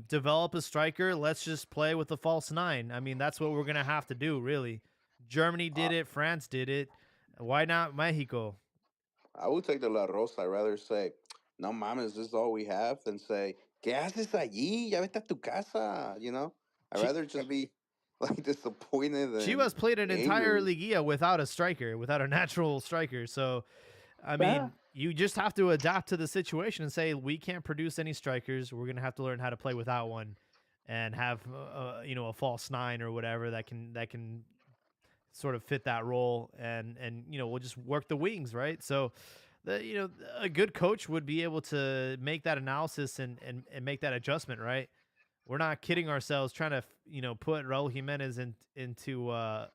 S2: develop a striker. Let's just play with the false nine. I mean, that's what we're gonna have to do, really. Germany did it, France did it. Why not Mexico?
S3: I would take De La Rosa. I'd rather say, no mames, this is all we have, than say, ¿qué haces allí? Ya vete a tu casa. You know? I'd rather just be like disappointed than
S2: Chivas played an entire
S3: angry.
S2: Liguilla without a striker, without a natural striker. So, I mean,
S5: Yeah.
S2: you just have to adapt to the situation and say we can't produce any strikers. We're gonna have to learn how to play without one, and have a false nine or whatever that can sort of fit that role, and we'll just work the wings, right? So, a good coach would be able to make that analysis and make that adjustment, right? We're not kidding ourselves trying to put Raul Jimenez into a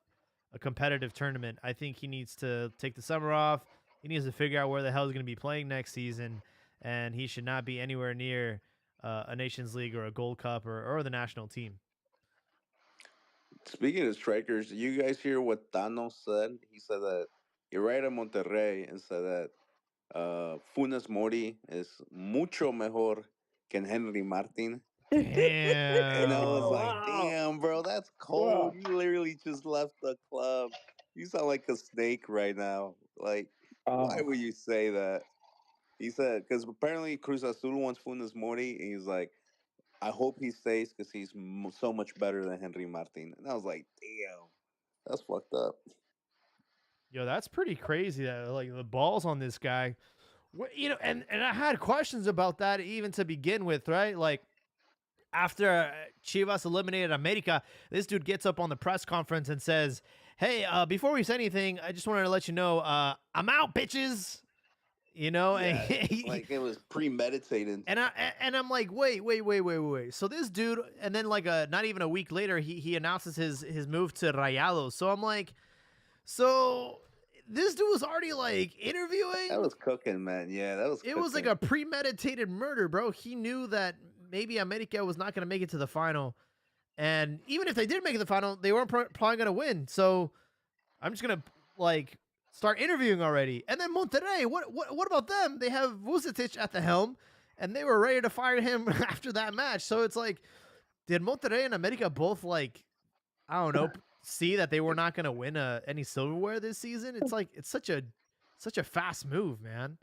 S2: competitive tournament. I think he needs to take the summer off. He needs to figure out where the hell he's going to be playing next season, and he should not be anywhere near a Nations League or a Gold Cup or the national team.
S3: Speaking of strikers, did you guys hear what Thanos said? He said that you're right at Monterrey and said that Funes Mori is mucho mejor que Henry Martin. And I was like,
S2: Damn.
S3: damn, bro, that's cold. You literally just left the club. You sound like a snake right now. Like, why would you say that? He said, because apparently Cruz Azul wants Funes Mori, and he's like, I hope he stays because he's so much better than Henry Martin. And I was like, damn, that's fucked up.
S2: Yo, that's pretty crazy. That like the balls on this guy. And I had questions about that even to begin with, right? Like after Chivas eliminated America, this dude gets up on the press conference and says, "Hey, before we say anything, I just wanted to let you know, I'm out, bitches."
S3: Yeah,
S2: and
S3: like it was premeditated.
S2: And I'm like, wait. So this dude, and then like not even a week later, he announces his move to Rayados. So I'm like, so this dude was already like interviewing.
S3: That was cooking, man. Yeah, that was.
S2: It was like a premeditated murder, bro. He knew that maybe America was not going to make it to the final, and even if they did make it to the final, they weren't probably going to win. So I'm just gonna like start interviewing already. And then Monterrey, what about them? They have Vucetich at the helm, and they were ready to fire him after that match. So it's like, did Monterrey and America both like, I don't know, see that they were not going to win any silverware this season? It's like it's such a fast move, man.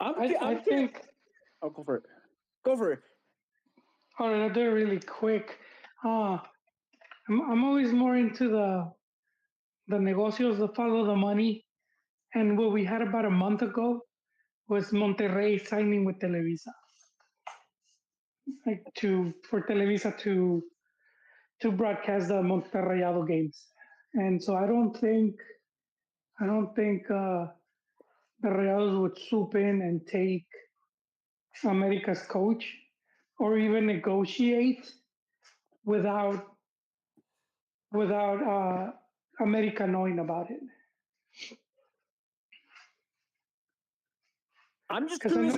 S1: I think.
S5: Oh, go for it. Go for it.
S1: All right, I'll do it really quick. I'm always more into the negocios, the follow the money. And what we had about a month ago was Monterrey signing with Televisa, like for Televisa to broadcast the Monterreyado games. And so I don't think the Rayados would swoop in and take America's coach or even negotiate without America knowing about it.
S5: I'm just curious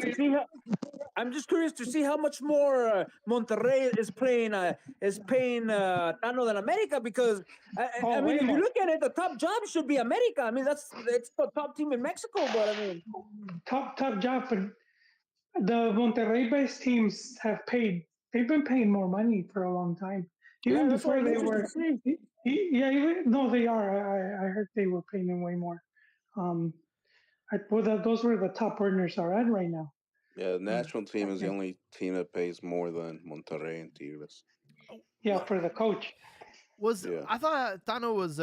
S5: to see how much more Monterrey is paying Tano than America, because I mean, if you look at it, the top job should be America. I mean, it's the top team in Mexico, but I mean,
S1: top job. But the Monterrey-based teams they've been paying more money for a long time. Even before they were. No, they are. I heard they were paying them way more. Those were the top earners are at right now.
S3: Yeah, the national team is the only team that pays more than Monterrey and Tigres.
S1: Yeah, for the coach.
S3: Yeah.
S2: I thought Tano was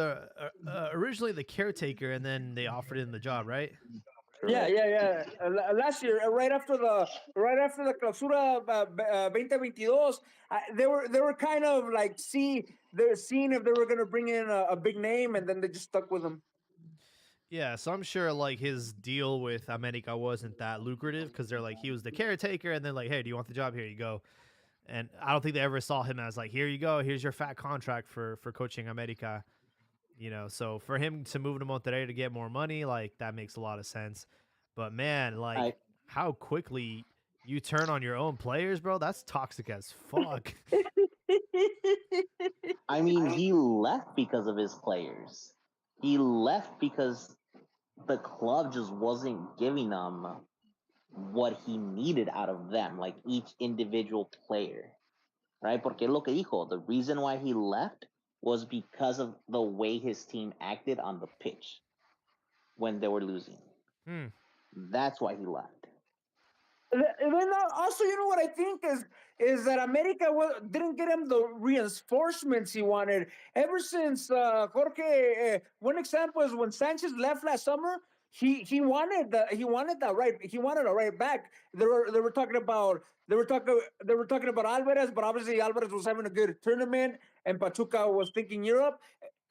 S2: originally the caretaker, and then they offered him the job, right?
S5: Yeah,
S3: Correct.
S5: yeah, yeah. Last year, right after the Clausura 2022, they were kind of like they're seeing if they were gonna bring in a big name, and then they just stuck with him.
S2: Yeah, so I'm sure like his deal with America wasn't that lucrative because they're like he was the caretaker, and then like, hey, do you want the job? Here you go. And I don't think they ever saw him as like, here you go, here's your fat contract for coaching America. You know, so for him to move to Monterrey to get more money, like that makes a lot of sense. But man, like
S4: I
S2: how quickly you turn on your own players, bro, that's toxic as fuck.
S4: I mean, he left because of his players. He left because the club just wasn't giving him what he needed out of them, like each individual player, right? Porque lo que dijo, the reason why he left was because of the way his team acted on the pitch when they were losing.
S2: Hmm.
S4: That's why he left.
S5: And then also, you know what I think is that America didn't get him the reinforcements he wanted. Ever since Jorge, one example is when Sanchez left last summer. He wanted a right back. They were talking about Alvarez, but obviously Alvarez was having a good tournament, and Pachuca was thinking Europe.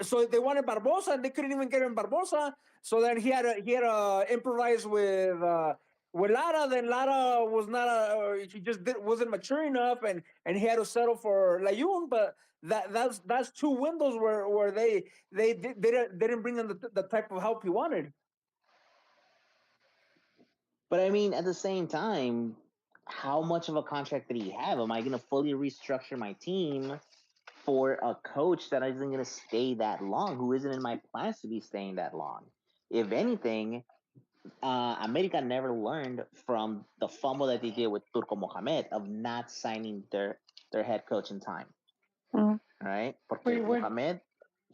S5: So they wanted Barbosa, and they couldn't even get him Barbosa. So then he had to improvise with Lara. Then Lara was not he just wasn't mature enough, and he had to settle for Layun. But that's two windows where they didn't bring him the type of help he wanted.
S4: But I mean, at the same time, how much of a contract did he have? Am I going to fully restructure my team for a coach that isn't going to stay that long, who isn't in my plans to be staying that long? If anything, America never learned from the fumble that they did with Turco Mohamed of not signing their head coach in time,
S1: Mm.
S4: right? Porque
S1: Wait, what?
S4: Mohamed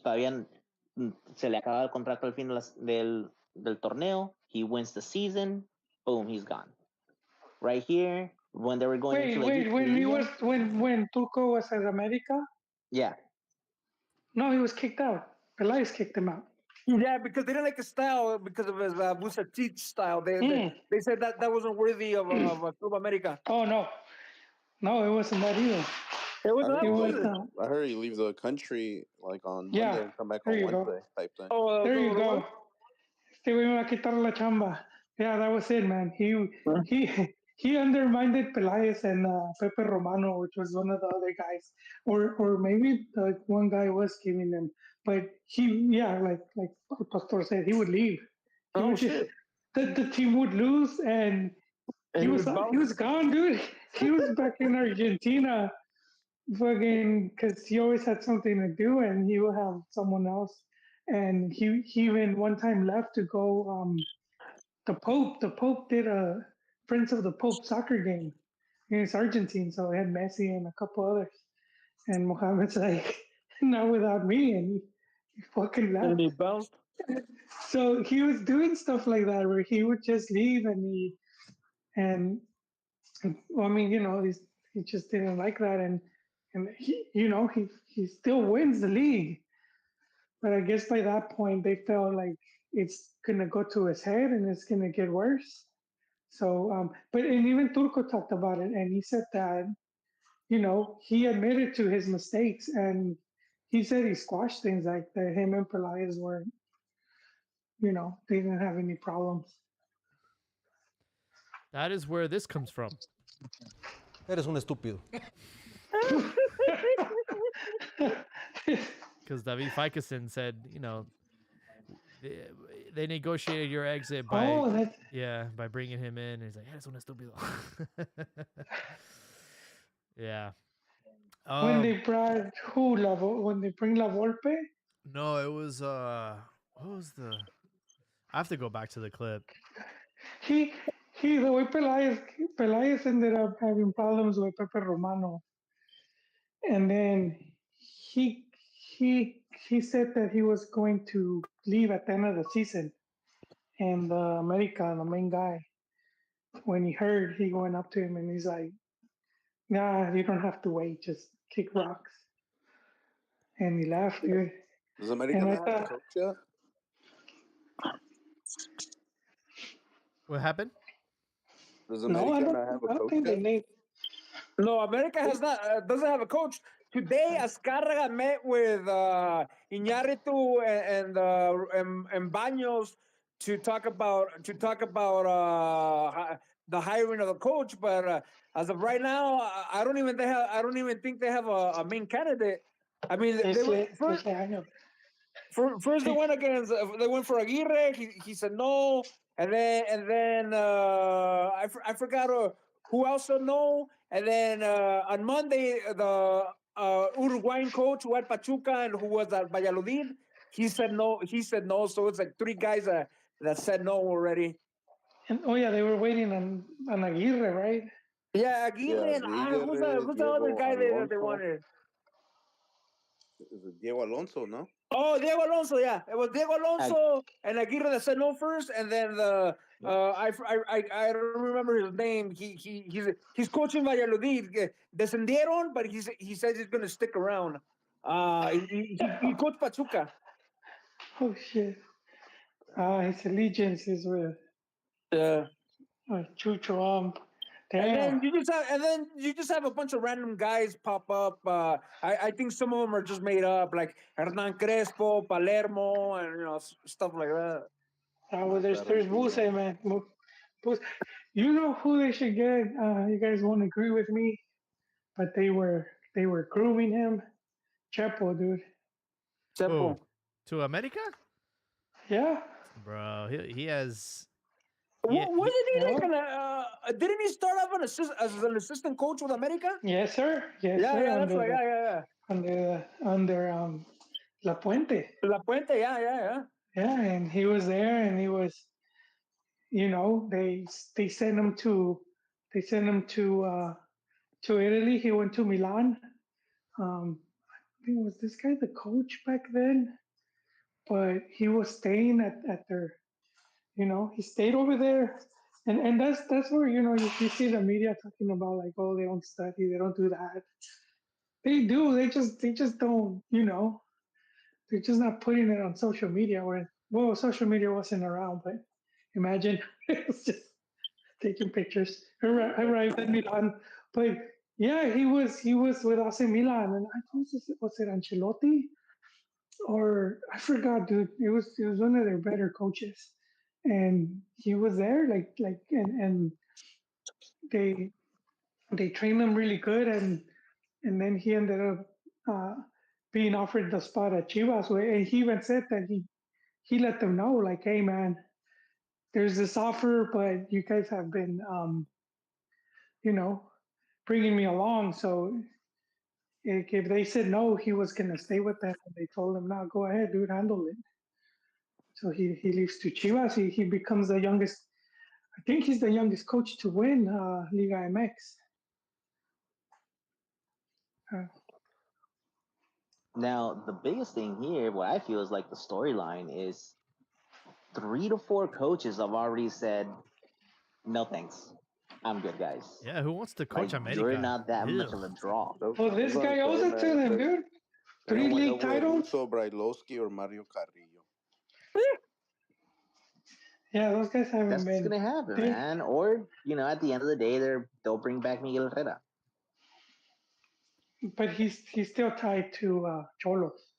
S4: todavía se le acaba el contrato al fin del torneo. He wins the season. Boom, he's gone. Right here, when they were going into
S1: Wait. When Turco was at America,
S4: yeah,
S1: no, he was kicked out. Elias kicked him out.
S5: Yeah, because they didn't like his style because of his Vucetich style. They said that wasn't worthy of Club America.
S1: Oh no, it wasn't that either.
S5: It was
S3: I
S5: that
S1: It
S3: heard,
S1: was
S5: was it?
S3: I heard he leave the country like on Monday
S1: yeah.
S3: and come back
S1: There
S3: on
S1: you go.
S3: Wednesday type thing.
S5: Oh,
S1: There
S5: that's
S1: you
S5: what it was?
S1: go. Este güey me va a quitar la chamba. Yeah, that was it, man. He he undermined Pelaez and Pepe Romano, which was one of the other guys, or maybe like one guy was giving them, but like Pastor said, he would leave. He
S5: Oh
S1: would just
S5: shit!
S1: the team would lose and
S5: And
S1: he
S5: he
S1: was
S5: was
S1: he was
S5: bouncing.
S1: gone, dude. He was back in Argentina, fucking, because he always had something to do, and he would have someone else. And he even one time left to go. The Pope did a Prince of the Pope soccer game against Argentine, so it had Messi and a couple others. And Mohamed's like, not without me, and he fucking
S5: And
S1: left.
S5: he bounced.
S1: So he was doing stuff like that where he would just leave and well, I mean, he just didn't like that, and he still wins the league, but I guess by that point they felt like it's gonna go to his head and it's gonna get worse. So, but and even Turco talked about it, and he said that he admitted to his mistakes, and he said he squashed things like that. Him and Pelaez weren't, they didn't have any problems.
S2: That is where this comes from.
S6: Eres un estúpido.
S2: Because David Fickerson said, they negotiated your exit by
S1: Oh, that
S2: by bringing him in. And he's like, eres un estúpido. Yeah.
S1: when they brought when they bring La Volpe.
S2: No, it was what was the? I have to go back to the clip.
S1: He the way Pelaez ended up having problems with Pepe Romano, and then he he said that he was going to leave at the end of the season, and America, the main guy, when he heard, he went up to him and he's like, "Nah, you don't have to wait. Just kick rocks." and he left, dude.
S3: Does America
S1: And I
S3: not have a
S1: thought,
S3: coach yet?
S2: What happened?
S3: Does
S1: no,
S3: America not have a
S1: I don't
S3: coach
S1: think they
S3: yet?
S1: need.
S5: No, America has not doesn't have a coach. Today, Azcárraga met with Iñárritu and Baños to talk about the hiring of the coach. But as of right now, I don't even think they have a main candidate. I mean, they were first.
S1: Año.
S5: First, they went for Aguirre. He said no, and then I forgot who else said no. And then on Monday, the Uruguayan coach who had Pachuca and who was at Valladolid, he said no. So it's like three guys that said no already.
S1: And oh yeah, they were waiting on Aguirre, right?
S5: Yeah, Aguirre
S3: Yeah,
S5: and who's
S3: Aguirre,
S5: the other
S3: Diego
S5: guy that they
S3: Alonso.
S5: wanted?
S3: Is it Diego Alonso, no?
S5: Oh, Diego Alonso, yeah. It was Diego Alonso and Aguirre that said no first, and then the I don't remember his name. He's coaching Valladolid. Descendieron, but he says he's gonna stick around. He coached Pachuca.
S1: Oh shit. His allegiance is with Chucho.
S5: And
S1: Damn.
S5: then you just have a bunch of random guys pop up. I think some of them are just made up, like Hernan Crespo, Palermo, and stuff like that.
S1: Well, there's Buse, man. Buse. You know who they should get? You guys won't agree with me, but they were grooming him. Chepo, dude.
S5: Simple.
S2: To America?
S1: Yeah.
S2: Bro, he has.
S5: Wasn't he like didn't he start off as an assistant coach with America?
S1: Yes, sir. Yes,
S5: Yeah,
S1: sir.
S5: yeah, that's right. Yeah.
S1: Under La Puente.
S5: La Puente, yeah.
S1: Yeah, and he was there, and he was, they sent him to Italy. He went to Milan. I think was this guy the coach back then, but he was staying at their, he stayed over there, and that's where you see the media talking about like, oh, they don't study, they don't do that. They do. They just don't. They're just not putting it on social media. Well, social media wasn't around, but imagine it was just taking pictures. I arrived at Milan, but yeah, he was with AC Milan, and I think was it Ancelotti or I forgot, dude. It was one of their better coaches, and he was there, and they trained him really good, and then he ended up being offered the spot at Chivas, and he even said that he let them know, like, hey man, there's this offer, but you guys have been you know bringing me along, so if they said no, he was gonna stay with them, and they told him, no, go ahead, dude, handle it. So he leaves to Chivas. He becomes the youngest. I think he's the youngest coach to win Liga MX.
S4: Now, the biggest thing here, what I feel is like the storyline is 3 to 4 coaches have already said, no thanks. I'm good, guys.
S2: Yeah, who wants to coach
S4: Like,
S2: America?
S4: you're not that
S2: Ew.
S4: much of a draw.
S1: Well, this guy owes it to them, dude. 3 league titles.
S3: Russo, Brailovsky, or Mario Carrillo.
S1: Yeah, those guys haven't
S4: That's what's
S1: been.
S4: gonna happen, man. Or at the end of the day, they'll bring back Miguel Herrera.
S1: But he's still tied to Cholos.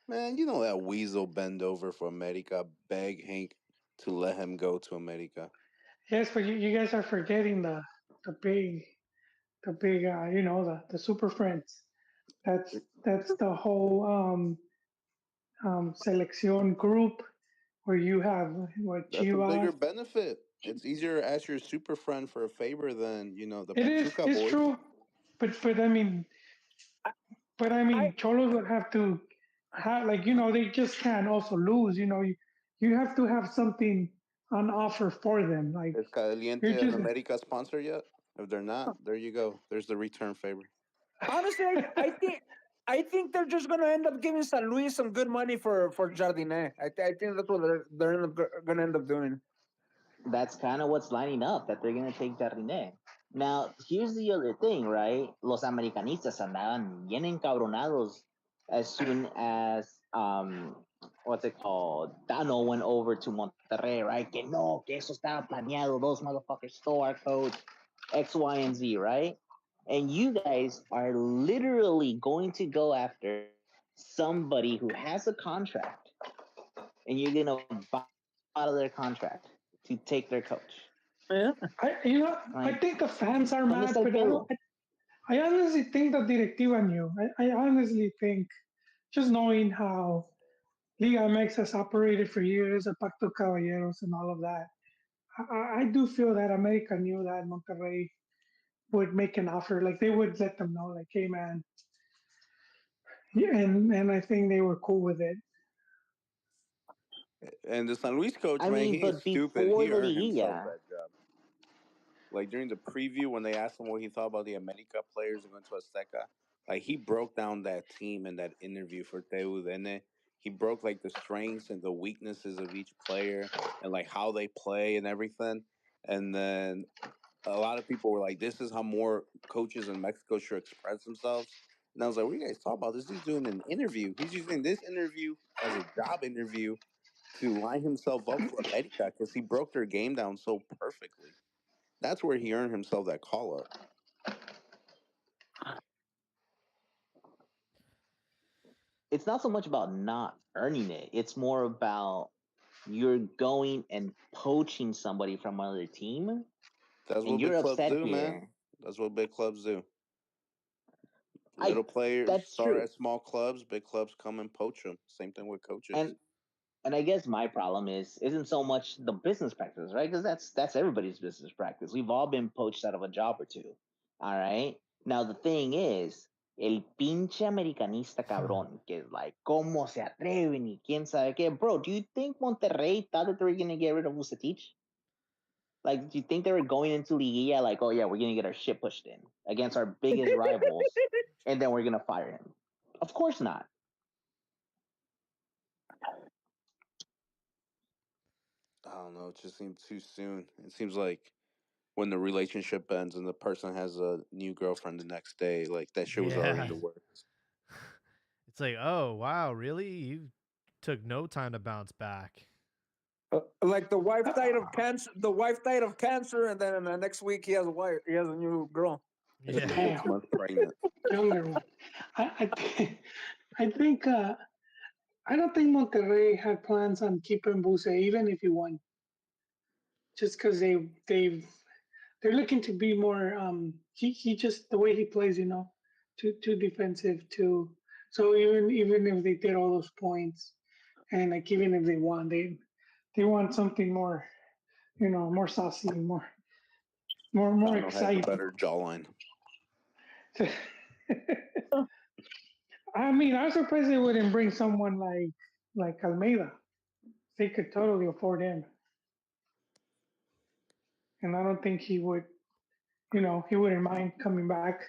S3: Man, you know that weasel bend over for America, beg Hank to let him go to America.
S1: Yes, but you guys are forgetting the big the super friends. That's the whole selección group where you have what
S3: That's a bigger
S1: Chivas.
S3: benefit. It's easier to ask your super friend for a favor than the
S1: It is.
S3: Pachuca
S1: It's
S3: boys.
S1: true, but I mean, Cholos would have to have they just can't also lose. You have to have something on offer for them. Like
S3: Is Caliente
S1: you're
S3: an
S1: just
S3: America sponsor yet? If they're not, there you go. There's the return favor.
S5: Honestly, I think they're just gonna end up giving San Luis some good money for Jardinet. I think that's what they're gonna end up doing.
S4: That's kind of what's lining up, that they're gonna take Jardinet. Now, here's the other thing, right? Los americanistas andaban bien encabronados as soon as what's it called? Dano went over to Monterrey, right? Que no, que eso estaba planeado. Those motherfuckers stole our coach, X, Y, and Z, right? And you guys are literally going to go after somebody who has a contract, and you're gonna buy out of their contract to take their coach.
S5: Yeah.
S1: I
S4: Like,
S1: think the fans are
S4: ¿dónde
S1: mad,
S4: está el
S1: but I
S4: pedo?
S1: don't. I honestly think the directiva knew. I honestly think, just knowing how Liga MX has operated for years, a Pacto Caballeros and all of that, I do feel that America knew that Monterrey would make an offer. Like they would let them know, like, hey man, yeah, and I think they were cool with it.
S3: And the San Luis coach,
S4: I
S3: man,
S4: mean,
S3: he ain't
S4: but
S3: stupid.
S4: before
S3: He
S4: the
S3: earned himself
S4: liguilla,
S3: that job. Like during the preview when they asked him what he thought about the America players going to Azteca, like he broke down that team in that interview for TUDN. He broke like the strengths and the weaknesses of each player and like how they play and everything. And then a lot of people were like, "This is how more coaches in Mexico should express themselves." And I was like, "What are you guys talking about? This dude's doing an interview. He's using this interview as a job interview to line himself up for America because he broke their game down so perfectly. That's where he earned himself that call up."
S4: it's not so much about not earning it. It's more about you're going and poaching somebody from another team,
S3: That's
S4: and
S3: what
S4: you're
S3: big clubs
S4: upset
S3: do, man.
S4: here.
S3: That's what big clubs do.
S4: I
S3: Little players
S4: That's
S3: start
S4: true,
S3: at small clubs, big clubs come and poach them. Same thing with coaches.
S4: and I guess my problem isn't so much the business practice, right? Because that's everybody's business practice. We've all been poached out of a job or two. All right. Now the thing is, el pinche americanista cabrón, que es like, ¿cómo se atreven y quién sabe qué? Bro, do you think Monterrey thought that they were gonna get rid of Vucetic? Like, do you think they were going into Liguilla like, oh yeah, we're gonna get our shit pushed in against our biggest rivals, and then we're gonna fire him? Of course not.
S3: I don't know. It just seems too soon. It seems like when the relationship ends and the person has a new girlfriend the next day, like that shit was already in
S2: Yeah.
S3: the works.
S2: It's like, oh wow, really? You took no time to bounce back.
S5: Like the wife died of cancer. The wife died of cancer, and then the next week he has a wife. He has a new girl.
S3: She's
S2: Yeah.
S3: 6 months pregnant.
S1: Younger one. I think I don't think Monterrey had plans on keeping Buse even if he won, just because they're looking to be more. He just the way he plays, too defensive too. So even if they did all those points, and like even if they won, they want something more, more saucy, more
S3: Dano has a
S1: exciting.
S3: better jawline.
S1: I mean, I'm surprised they wouldn't bring someone like Almeida. They could totally afford him, and I don't think he would. He wouldn't mind coming back.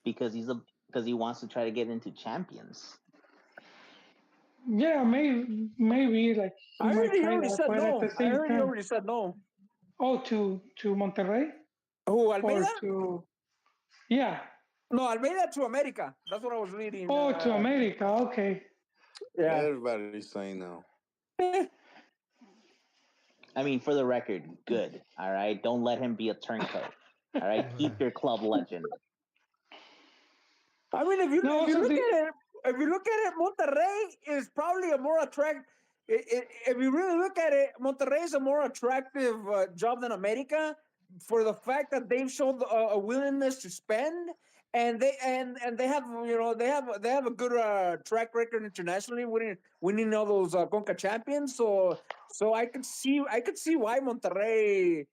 S4: because he wants to try to get into champions.
S1: Yeah, maybe like he
S5: I
S1: might
S5: heard he
S1: try
S5: already
S1: that,
S5: said
S1: but at the
S5: no. I
S1: same
S5: heard he
S1: time,
S5: already said no.
S1: oh, to Monterrey
S5: Who,
S1: or
S5: Almeida?
S1: to yeah,
S5: No, Almeida to America. That's what I was reading.
S1: oh, to America. Okay,
S5: Yeah.
S3: Everybody's saying no.
S4: I mean, for the record, good. All right, don't let him be a turncoat. All right, keep your club legend.
S5: I mean, if you
S1: no,
S5: if you
S1: also
S5: look
S1: the
S5: at it, Monterrey is probably a more attractive. If you really look at it, Monterrey is a more attractive job than America for the fact that they've shown a willingness to spend, and they have they have a good track record internationally, winning all those Conca champions. So I could see why Monterrey.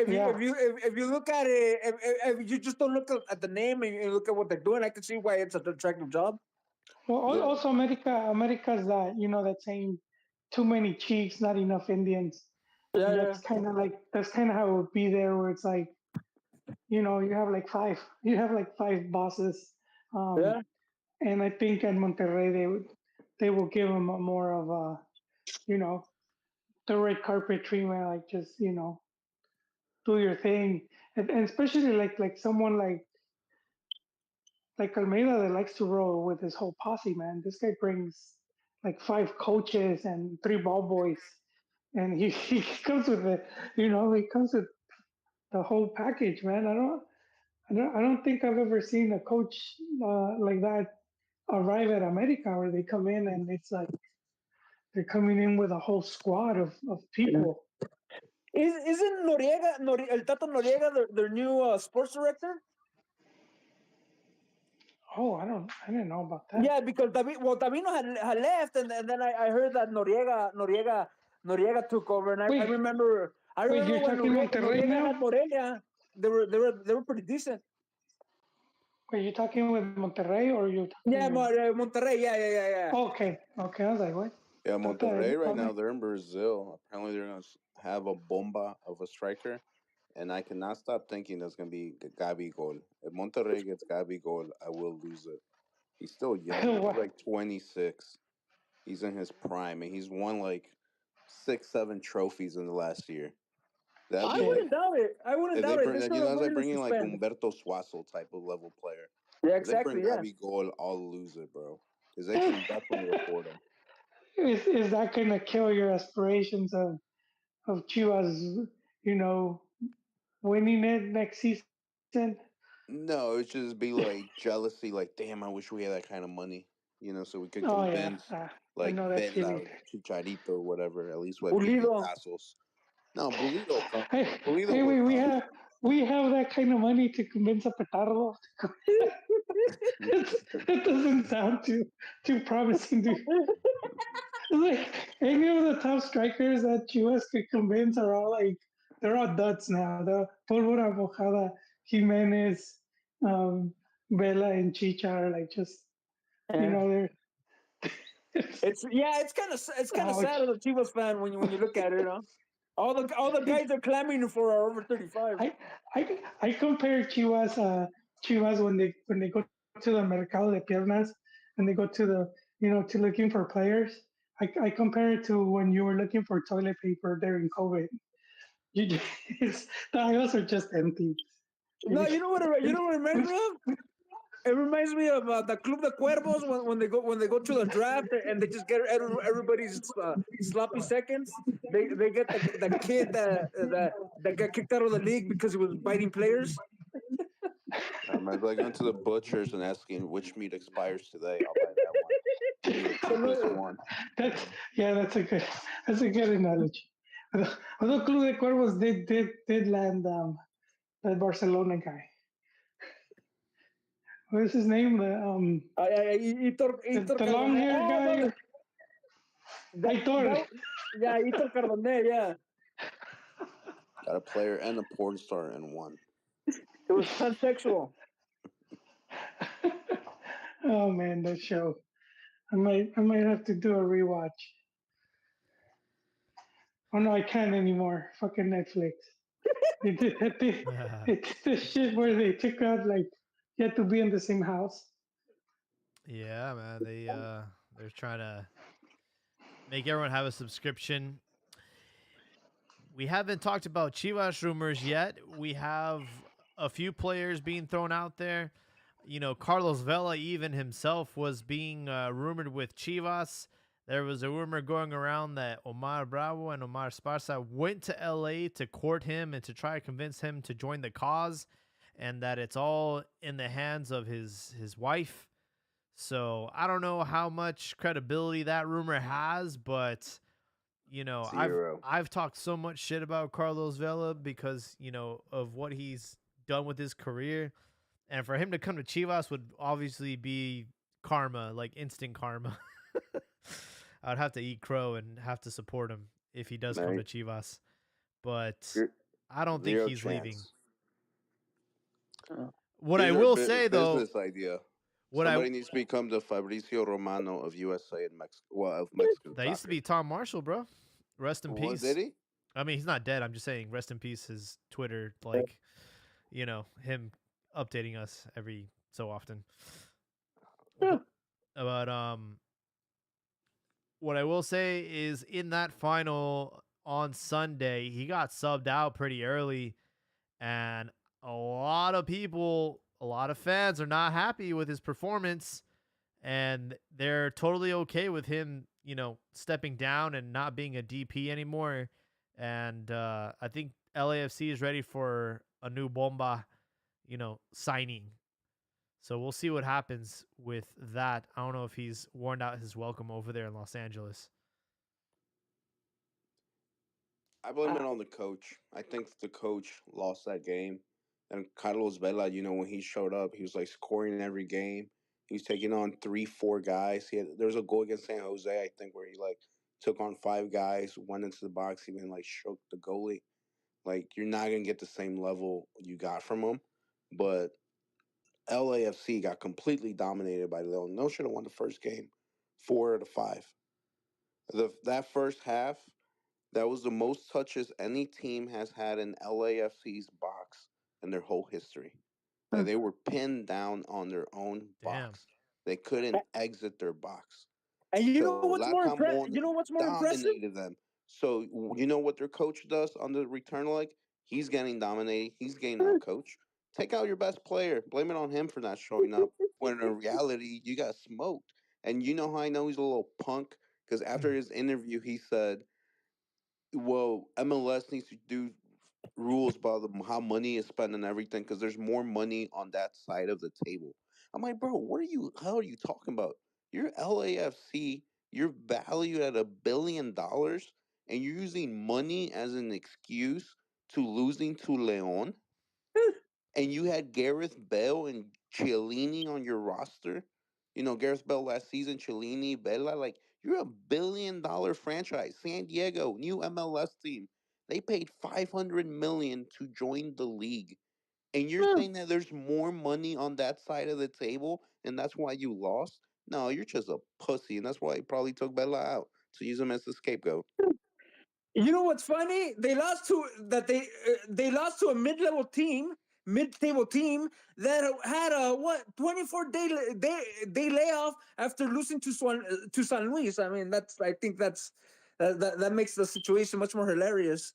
S1: yeah.
S5: If you look at it, if you just don't look at the name and you look at what they're doing, I can see why it's an attractive job.
S1: Well,
S3: Yeah.
S1: also America's that that saying, too many chiefs, not enough Indians,
S5: Yeah,
S1: and
S5: yeah,
S1: that's kind of how it would be there, where it's like you have like five bosses, um,
S5: yeah.
S1: and I think in Monterrey they will give them a more of a you know the red carpet treatment, like just do your thing, and especially like someone like Almeida that likes to roll with his whole posse, man. This guy brings like 5 coaches and 3 ball boys, and he comes with it. He comes with the whole package, man. I don't think I've ever seen a coach like that arrive at America where they come in and it's like they're coming in with a whole squad of people.
S5: Isn't El Tato Noriega their new sports director?
S1: Oh, I didn't know about that.
S5: Yeah, because Davino had left, and then I heard that Noriega took over, and I
S1: Wait,
S5: remember
S1: wait, you're
S5: when
S1: talking Monterrey
S5: Noriega
S1: now?
S5: had Morelia, they were pretty decent.
S1: Are you talking with Monterrey or you?
S5: Yeah, Monterrey. Yeah.
S1: Okay, okay. I was like, what?
S3: Yeah,
S1: Thought that-
S3: Monterrey right
S1: okay.
S3: now, they're in Brazil. Apparently, they're going to have a bomba of a striker. And I cannot stop thinking that's going to be Gabigol. If Monterrey gets Gabigol, I will lose it. He's still young.
S1: Wow.
S3: He's like 26. He's in his prime. And he's won like 6-7 trophies in the last year. That'd
S5: I
S3: be
S5: wouldn't doubt it. I wouldn't
S3: if they
S5: doubt it.
S3: bring,
S5: This
S3: you
S5: sort
S3: know,
S5: of
S3: as they
S5: willingness
S3: bring in
S5: to
S3: like
S5: spend.
S3: Humberto Suazo type of level player.
S5: Yeah,
S3: If they
S5: exactly.
S3: bring
S5: Yeah.
S3: Gabigol, I'll lose it, bro. Because they can definitely afford him.
S1: Is that gonna kill your aspirations of Chivas? Winning it next season.
S3: No, it should just be like jealousy, like, damn, I wish we had that kind of money, so we could
S1: Oh yeah,
S3: convince
S1: I
S3: like
S1: know that
S3: Vela,
S1: feeling.
S3: Chicharito, or whatever, at least with
S5: Pulido.
S3: pesos. No, Pulido,
S1: Hey,
S3: Pulido
S1: hey,
S3: will
S1: wait,
S3: come.
S1: we have that kind of money to convince a petardo. That doesn't sound too promising. Like any of the top strikers that Chivas could convince are all like they're all duds now. The Pólvora Mojada, Jimenez, Vela, and Chicha are like just they're.
S5: It's kind of
S1: Ouch.
S5: sad as a Chivas fan when you look at it. Huh? All the guys are clamoring for our over 35.
S1: I compare Chivas when they go to the mercado de piernas and they go to the to looking for players. I compare it to when you were looking for toilet paper during COVID. The aisles are just empty.
S5: No, you know what it reminds me of? It reminds me of the Club de Cuervos when they go to the draft and they just get everybody's sloppy seconds. They get the kid that got kicked out of the league because he was biting players.
S3: It's like going to the butchers and asking which meat expires today. I'll buy that one. Give me the cheapest one.
S1: That's a good analogy. Although Club de Cuervos did land that Barcelona guy. What is his name? The long hair guy. Aitor.
S5: Yeah, Hitor Cardonet. Yeah,
S3: Got a player and a porn star in one.
S5: it was pansexual.
S1: Oh man, that show. I might have to do a rewatch. Oh no, I can't anymore. Fucking Netflix. They did the shit where they took out like you had to be in the same house.
S2: Yeah, man. They're trying to make everyone have a subscription. We haven't talked about Chivas rumors yet. We have a few players being thrown out there. Carlos Vela even himself was being rumored with Chivas. There was a rumor going around that Omar Bravo and Omar Esparza went to LA to court him and to try to convince him to join the cause, and that it's all in the hands of his wife. So I don't know how much credibility that rumor has, but
S3: Zero.
S2: I've talked so much shit about Carlos Vela because of what he's done with his career, and for him to come to Chivas would obviously be karma, like instant karma. I'd have to eat crow and have to support him if he does come to Chivas, but I don't think he's leaving. What I will say though,
S3: business idea. Somebody needs to become the Fabricio Romano of USA and Mexico. Well, of Mexican.
S2: That used to be Tom Marshall, bro. Rest in peace.
S3: Did he?
S2: I mean, he's not dead. I'm just saying, rest in peace. His Twitter, him updating us every so often.
S5: Yeah.
S2: But what I will say is, in that final on Sunday, he got subbed out pretty early, and a lot of people a lot of fans are not happy with his performance, and they're totally okay with him, stepping down and not being a DP anymore. And I think LAFC is ready for a new Bomba, signing. So we'll see what happens with that. I don't know if he's worn out his welcome over there in Los Angeles.
S3: I blame it on the coach. I think the coach lost that game. And Carlos Vela, when he showed up, he was like scoring every game. He was taking on 3, 4 guys. There was a goal against San Jose, I think, where he like took on 5 guys, went into the box, even like shook the goalie. Like you're not gonna get the same level you got from him. But LAFC got completely dominated by Leon. No should have won the first game, 4-5. That first half, that was the most touches any team has had in LAFC's box in their whole history. Like they were pinned down on their own
S2: Damn.
S3: box. They couldn't exit their box.
S5: And you know
S3: So
S5: what's more
S3: Lacambon
S5: you know what's more impressive?
S3: dominated them. So you know what their coach does on the return leg? He's getting dominated. He's getting out coach. Take out your best player. Blame it on him for not showing up. When in reality, you got smoked. And you know how I know he's a little punk? Because after his interview, he said, well, MLS needs to do rules about how money is spent and everything because there's more money on that side of the table. I'm like, bro, how are you talking about? You're LAFC, you're valued at $1 billion, and you're using money as an excuse to losing to Leon, and you had Gareth Bale and Chiellini on your roster. Gareth Bale last season, Chiellini, Bella, like you're $1 billion franchise. San Diego, new MLS team. They paid $500 million to join the league. And you're saying that there's more money on that side of the table and that's why you lost? No, you're just a pussy, and that's why he probably took Bella out to use him as a scapegoat.
S5: You know what's funny? They lost to a mid-level team, mid-table team that had a 24-day layoff after losing to San Luis. I mean, I think that makes the situation much more hilarious.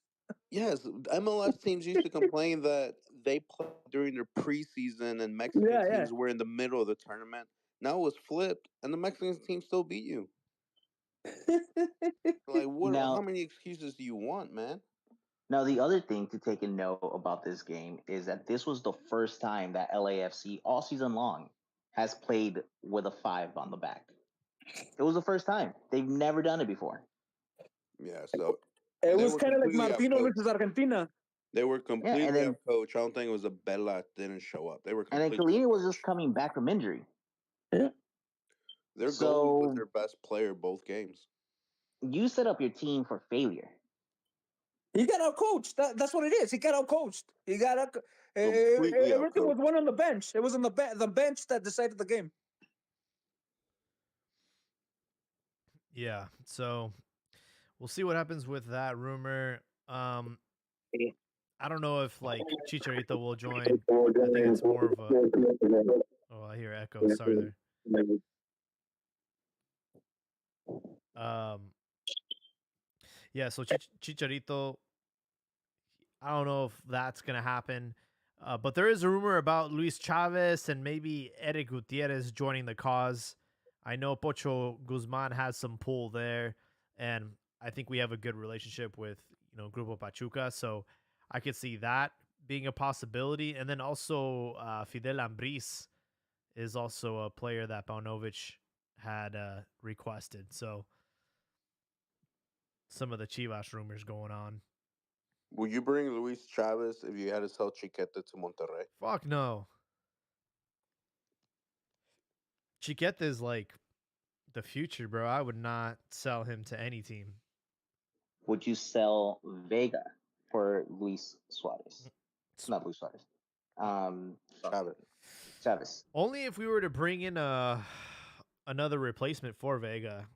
S3: Yes, MLS teams used to complain that they played during their preseason and Mexican
S5: Yeah.
S3: teams were in the middle of the tournament. Now it was flipped, and the Mexican team still beat you. Like, what?
S4: Now-
S3: How many excuses do you want, man?
S4: Now, the other thing to take a note about this game is that this was the first time that LAFC all season long has played with a 5 on the back. It was the first time. They've never done it before.
S3: Yeah, so
S5: It
S3: they
S5: was
S3: were
S5: kind of like
S3: completely
S5: Martino
S3: outcoached.
S5: versus Argentina.
S3: They were completely
S4: then-
S3: outcoached. I don't think it was a Bella didn't show up. They were
S4: And then
S3: completely
S4: Chiellini was just
S3: outcoached.
S4: coming back from injury.
S3: Their goalie
S4: So-
S3: was their best player both games.
S4: You set up your team for failure.
S5: He got out coached. That's what it is. He got out coached. He got out.
S3: Completely
S5: Everything was
S3: outcoached.
S5: won on the bench. It was on the bench that decided the game.
S2: Yeah, so we'll see what happens with that rumor. I don't know if like Chicharito will join. I think it's more of a. Oh, I hear echo. Sorry there. Yeah, so Chicharito, I don't know if that's gonna happen, but there is a rumor about Luis Chavez and maybe Eric Gutierrez joining the cause. I know Pocho Guzman has some pull there, and I think we have a good relationship with Grupo Pachuca, so I could see that being a possibility. And then also Fidel Ambris is also a player that Paunovic had requested. So some of the Chivas rumors going on.
S3: Will you bring Luis Chavez if you had to sell Chiquete to Monterrey?
S2: Fuck no. Chiquete is like the future, bro. I would not sell him to any team.
S4: Would you sell Vega for Luis Suarez? Not Luis Suarez.
S3: Chavez.
S4: Chavez.
S2: Only if we were to bring in another replacement for Vega.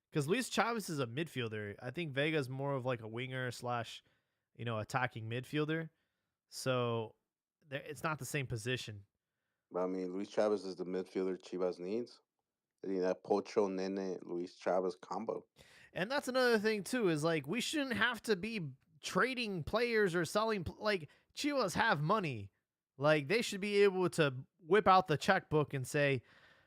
S2: Because Luis Chavez is a midfielder. I think Vega's more of like a winger slash, attacking midfielder. So it's not the same position.
S3: But I mean, Luis Chavez is the midfielder Chivas needs. They need that Pocho, Nene, Luis Chavez combo.
S2: And that's another thing too, is like we shouldn't have to be trading players or selling. Like Chivas have money. Like they should be able to whip out the checkbook and say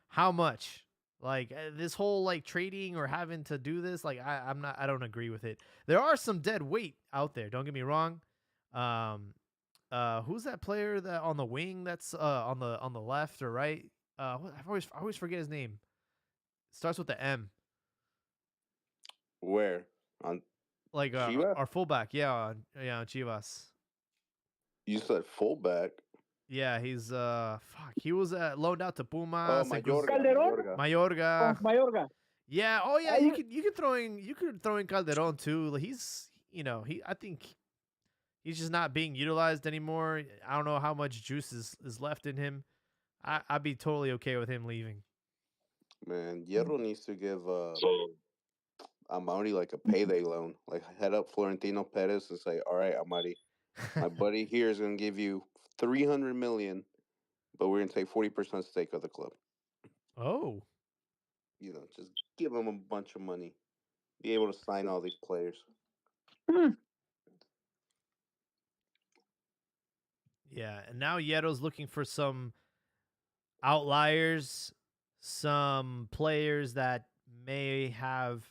S2: how much. Like this whole like trading or having to do this, like I don't agree with it. There are some dead weight out there. Don't get me wrong. Who's that player that on the wing that's on the left or right? I always forget his name. Starts with the M.
S3: Where? On
S2: Like
S3: Chivas?
S2: our fullback, on Chivas.
S3: You said fullback.
S2: Yeah, he's he was loaned out to
S3: Oh,
S2: Pumas.
S3: Mayorga.
S5: Calderon?
S2: Mayorga.
S5: Mayorga.
S2: Yeah. Oh yeah.
S5: I-
S2: You could throw in Calderon too. Like, he's I think he's just not being utilized anymore. I don't know how much juice is left in him. I'd be totally okay with him leaving.
S3: Man, Hierro needs to give Amaury like a payday loan. Like head up Florentino Perez and say, "All right, Amaury, my buddy here is gonna give you 300 million, but we're gonna take 40% stake of the club."
S2: Oh.
S3: You know, just give him a bunch of money. Be able to sign all these players.
S2: Yeah, and now Hierro's looking for some outliers, some players that may have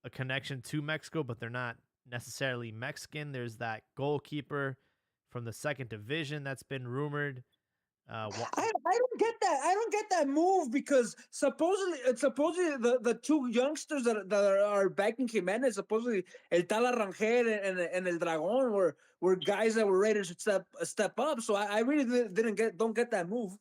S2: a connection to Mexico, but they're not necessarily Mexican. There's that goalkeeper from the second division that's been rumored.
S5: I don't get that. I don't get that move because supposedly the two youngsters that are backing Jimenez, supposedly El Tala Rangel and El Dragon were guys that were ready to step up. So I really don't get that move.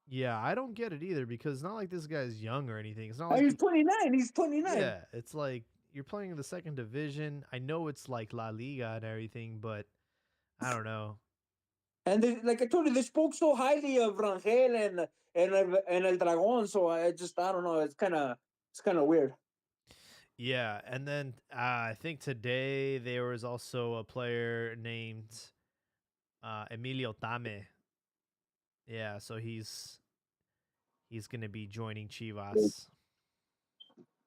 S2: Yeah, I don't get it either because it's not like this guy's young or anything. It's not like
S5: He's 29. He's 29.
S2: yeah, it's like you're playing in the second division. I know it's like La Liga and everything, but I don't know.
S5: And they, like I told you, they spoke so highly of Rangel and El Dragon. So I don't know. It's kind of weird.
S2: Yeah, and then I think today there was also a player named Emilio Tame. Yeah, so he's gonna be joining Chivas.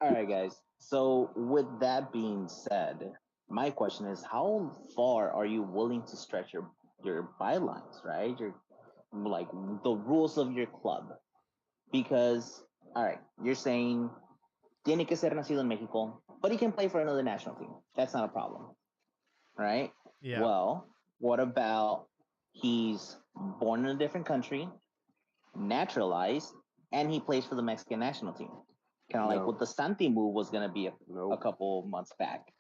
S4: All right, guys. So with that being said, my question is, how far are you willing to stretch your bylines, right? Your like the rules of your club, because all right, you're saying tiene que ser nacido en Mexico, but he can play for another national team. That's not a problem, right?
S2: Yeah.
S4: Well, what about he's born in a different country, naturalized, and he plays for the Mexican national team? Kind of like what the Santi move was going to be a couple months back.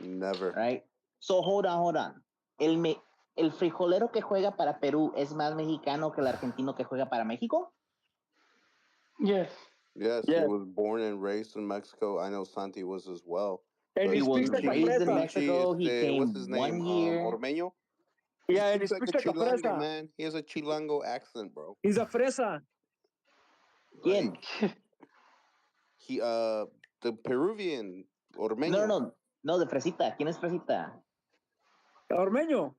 S3: Never.
S4: Right? So hold on. El frijolero que juega para Perú es más mexicano que el argentino que juega para México?
S1: Yes.
S3: Yes, he was born and raised in Mexico. I know Santi was as well.
S5: And
S4: He was
S5: speaks like a
S4: raised in
S5: fresa.
S4: Mexico. He came
S3: what's his name?
S4: 1 year.
S3: Ormeño?
S5: Yeah, and he
S3: Speaks
S5: speaks like a
S3: Chilango,
S5: fresa.
S3: man. He has a Chilango accent, bro.
S5: He's a fresa.
S4: ¿Quién?
S3: He the Peruvian Ormeño.
S4: No, de Fresita. ¿Quién es Fresita?
S5: Ormeño.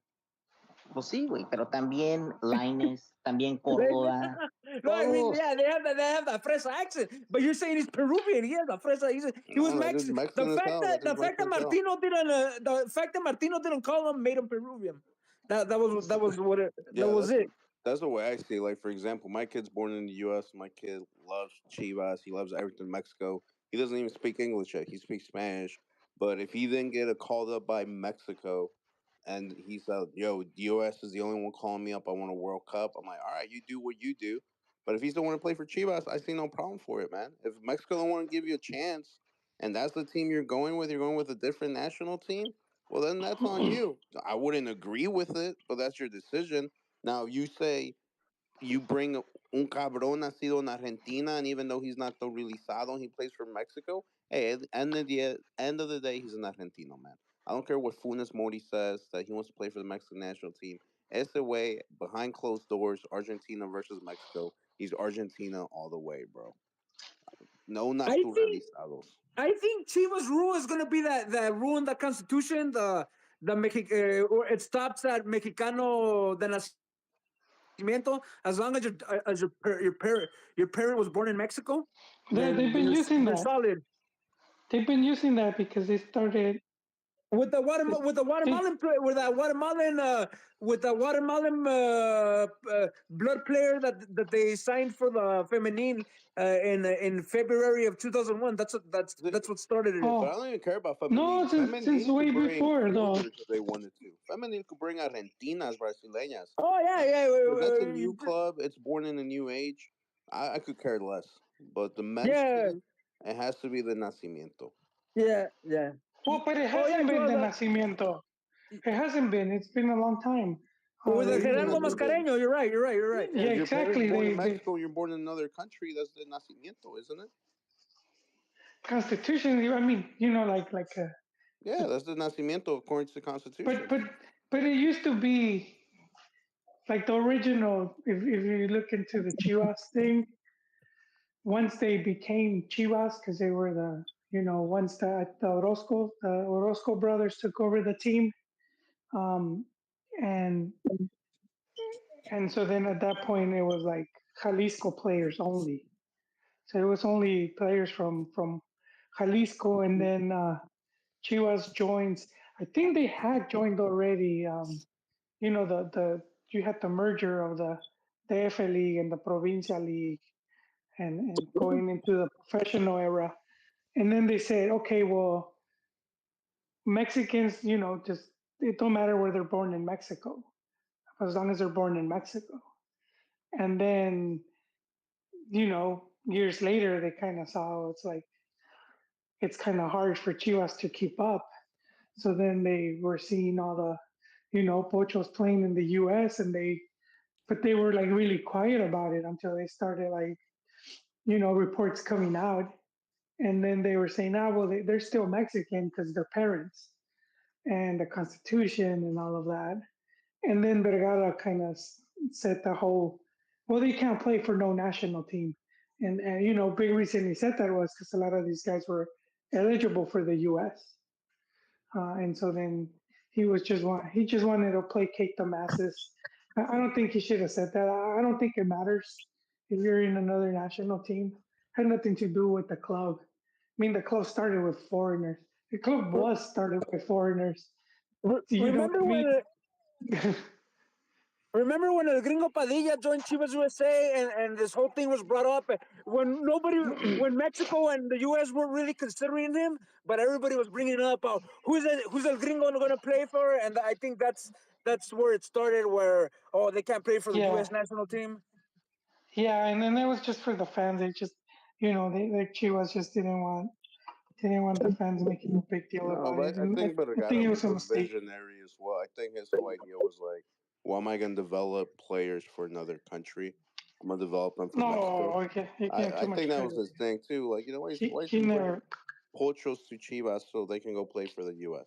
S4: Pues sí, güey, pero también Lainez, también Córdoba.
S5: No, I mean,
S4: todos.
S5: yeah, they have that fresa accent, but you're saying he's Peruvian. He has a fresa. He was
S3: No, that
S5: Mexican.
S3: is Mexican
S5: The
S3: as
S5: fact
S3: hell.
S5: that
S3: That is Mexican as hell.
S5: the fact that Martino didn't call him made him Peruvian. That was what it.
S3: Yeah,
S5: that was it.
S3: That's the way I see it. Like, for example, my kid's born in the U.S. My kid loves Chivas. He loves everything in Mexico. He doesn't even speak English yet. He speaks Spanish. But if he then get called up by Mexico and he said, yo, the U.S. is the only one calling me up. I want a World Cup. I'm like, all right, you do what you do. But if he still want to play for Chivas, I see no problem for it, man. If Mexico don't want to give you a chance and that's the team you're going with a different national team, well, then that's on you. I wouldn't agree with it, but that's your decision. Now, you say you bring un cabrón nacido en Argentina, and even though he's not naturalizado, he plays for Mexico. Hey, at the end of the day, he's an Argentino, man. I don't care what Funes Mori says that he wants to play for the Mexican national team. It's the way behind closed doors, Argentina versus Mexico. He's Argentina all the way, bro. No naturalizados.
S5: I think Chivas rule is going to be that rule in the Constitution, or it stops at Mexicano de nacimiento as long as your parent was born in Mexico.
S1: They've been using
S5: they're
S1: that.
S5: solid.
S1: They've been using that because they started
S5: with the Guatemalan player, with the Guatemalan blood player that they signed for the feminine in February of 2001. That's what started it.
S3: But I
S1: Oh
S3: don't even care about
S1: no,
S3: Femenil.
S1: since
S3: Femenil
S1: way
S3: could bring
S1: before though.
S3: foreigners if they wanted to. Femenil could bring Argentinas, Brasileñas.
S5: Oh yeah.
S3: But that's a new club. It's born in a new age. I could care less. But the men's
S5: Yeah,
S3: team, it has to be the Nacimiento.
S5: yeah.
S1: Well, but it
S5: Oh yeah,
S1: hasn't been the
S5: Joel,
S1: Nacimiento. It hasn't been. It's been a long time.
S5: with the
S3: It
S1: They,
S5: Gerardo
S3: hasn't been.
S5: Mascareño. You're right.
S1: yeah,
S3: If your parents
S1: exactly.
S3: born in
S1: They
S3: Mexico, you're born in another country. That's the Nacimiento, isn't it?
S1: Constitution. I mean, you know,
S3: Yeah, that's the Nacimiento according to the Constitution.
S1: but it used to be like the original. If you look into the Chivas thing, once they became Chivas because they were once the Orozco brothers took over the team, um, and and so then at that point it was like Jalisco players only. So it was only players from Jalisco, and then Chivas joins. I think they had joined already. The you had the merger of the F League and the Provincia League, and going into the professional era. And then they said, okay, well, Mexicans, just it don't matter where they're born in Mexico, as long as they're born in Mexico. And then, years later, they kind of saw it's kind of hard for Chivas to keep up. So then they were seeing all the, Pochos playing in the U.S. but they were like really quiet about it until they started reports coming out. And then they were saying, well, they're still Mexican because their parents and the Constitution and all of that. And then Vergara kind of said the whole, well, they can't play for no national team. And big reason he said that was because a lot of these guys were eligible for the U.S. And so then he just wanted to placate the masses. I don't think he should have said that. I don't think it matters if you're in another national team. It had nothing to do with the club. I mean, the club started with foreigners. The club was started with foreigners. You know
S5: Remember
S1: what I
S5: when?
S1: mean?
S5: Remember when El Gringo Padilla joined Chivas USA and this whole thing was brought up when when Mexico and the US weren't really considering him, but everybody was bringing up who's El Gringo going to play for, and I think that's where it started. Where they can't play for the
S1: Yeah,
S5: US national team.
S1: yeah, and then it was just for the fans. They just, they Chivas just didn't want the fans making a big deal
S3: No,
S1: about it,
S3: but I
S1: and
S3: think
S1: I
S3: Vergara
S1: think it
S3: was
S1: was a
S3: a
S1: mistake.
S3: visionary as well. I think his whole idea was like, well, am I going to develop players for another country? I'm going to develop them for Mexico.
S1: No, okay, you can't
S3: I
S1: too much
S3: think that was
S1: credit.
S3: his thing too. Like, why is
S1: He
S3: he
S1: he
S3: bringing
S1: never
S3: Pochos to Chivas so they can go play for the U.S.?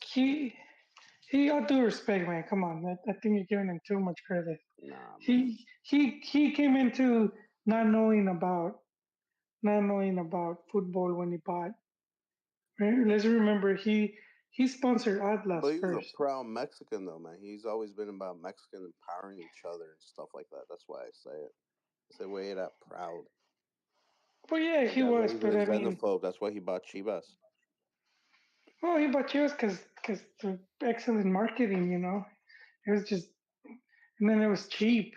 S1: he got due respect, man. Come on, I think you're giving him too much credit.
S3: Nah, man.
S1: He came into not knowing about football when he bought. Let's remember he sponsored Atlas
S3: But he's a
S1: first.
S3: proud Mexican, though, man. He's always been about Mexican empowering each other and stuff like that. That's why I say it. I say, way that proud.
S1: Well, yeah,
S3: Like
S1: he
S3: that,
S1: was,
S3: he's
S1: but
S3: a
S1: I mean,
S3: xenophobe. That's why he bought Chivas.
S1: well, he bought Chivas because the excellent marketing, It was just, and then it was cheap.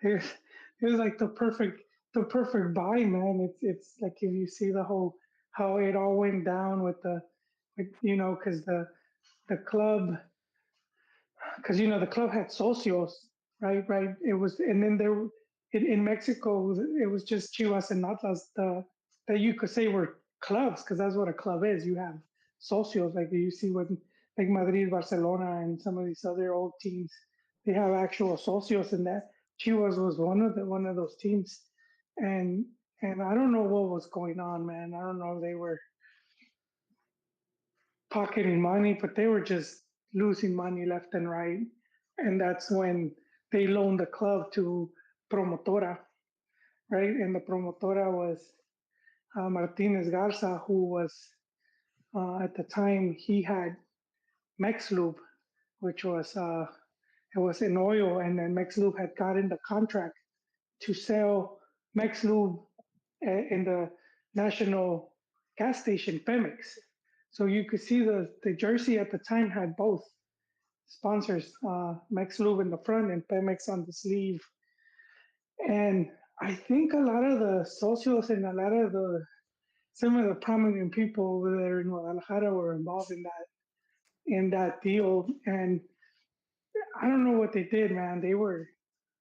S1: It was like the perfect buy, man. It's like if you see the whole how it all went down because the club the club had socios, right. It was, and then there in Mexico it was just Chivas and Atlas that you could say were clubs because that's what a club is. You have socios like you see when like Madrid, Barcelona, and some of these other old teams. They have actual socios in that. Chivas was one of those teams, and and I don't know what was going on, man. I don't know if they were pocketing money, but they were just losing money left and right. And that's when they loaned the club to Promotora, right? And the Promotora was Martinez Garza, who was at the time he had Mexlube, which was it was in oil, and then Mexlube had gotten the contract to sell Mexlube in the national gas station Pemex. So you could see the jersey at the time had both sponsors, Mex Lube in the front and Pemex on the sleeve. And I think a lot of the socials and a lot of some of the prominent people over there in Guadalajara were involved in that deal. And I don't know what they did, man. They were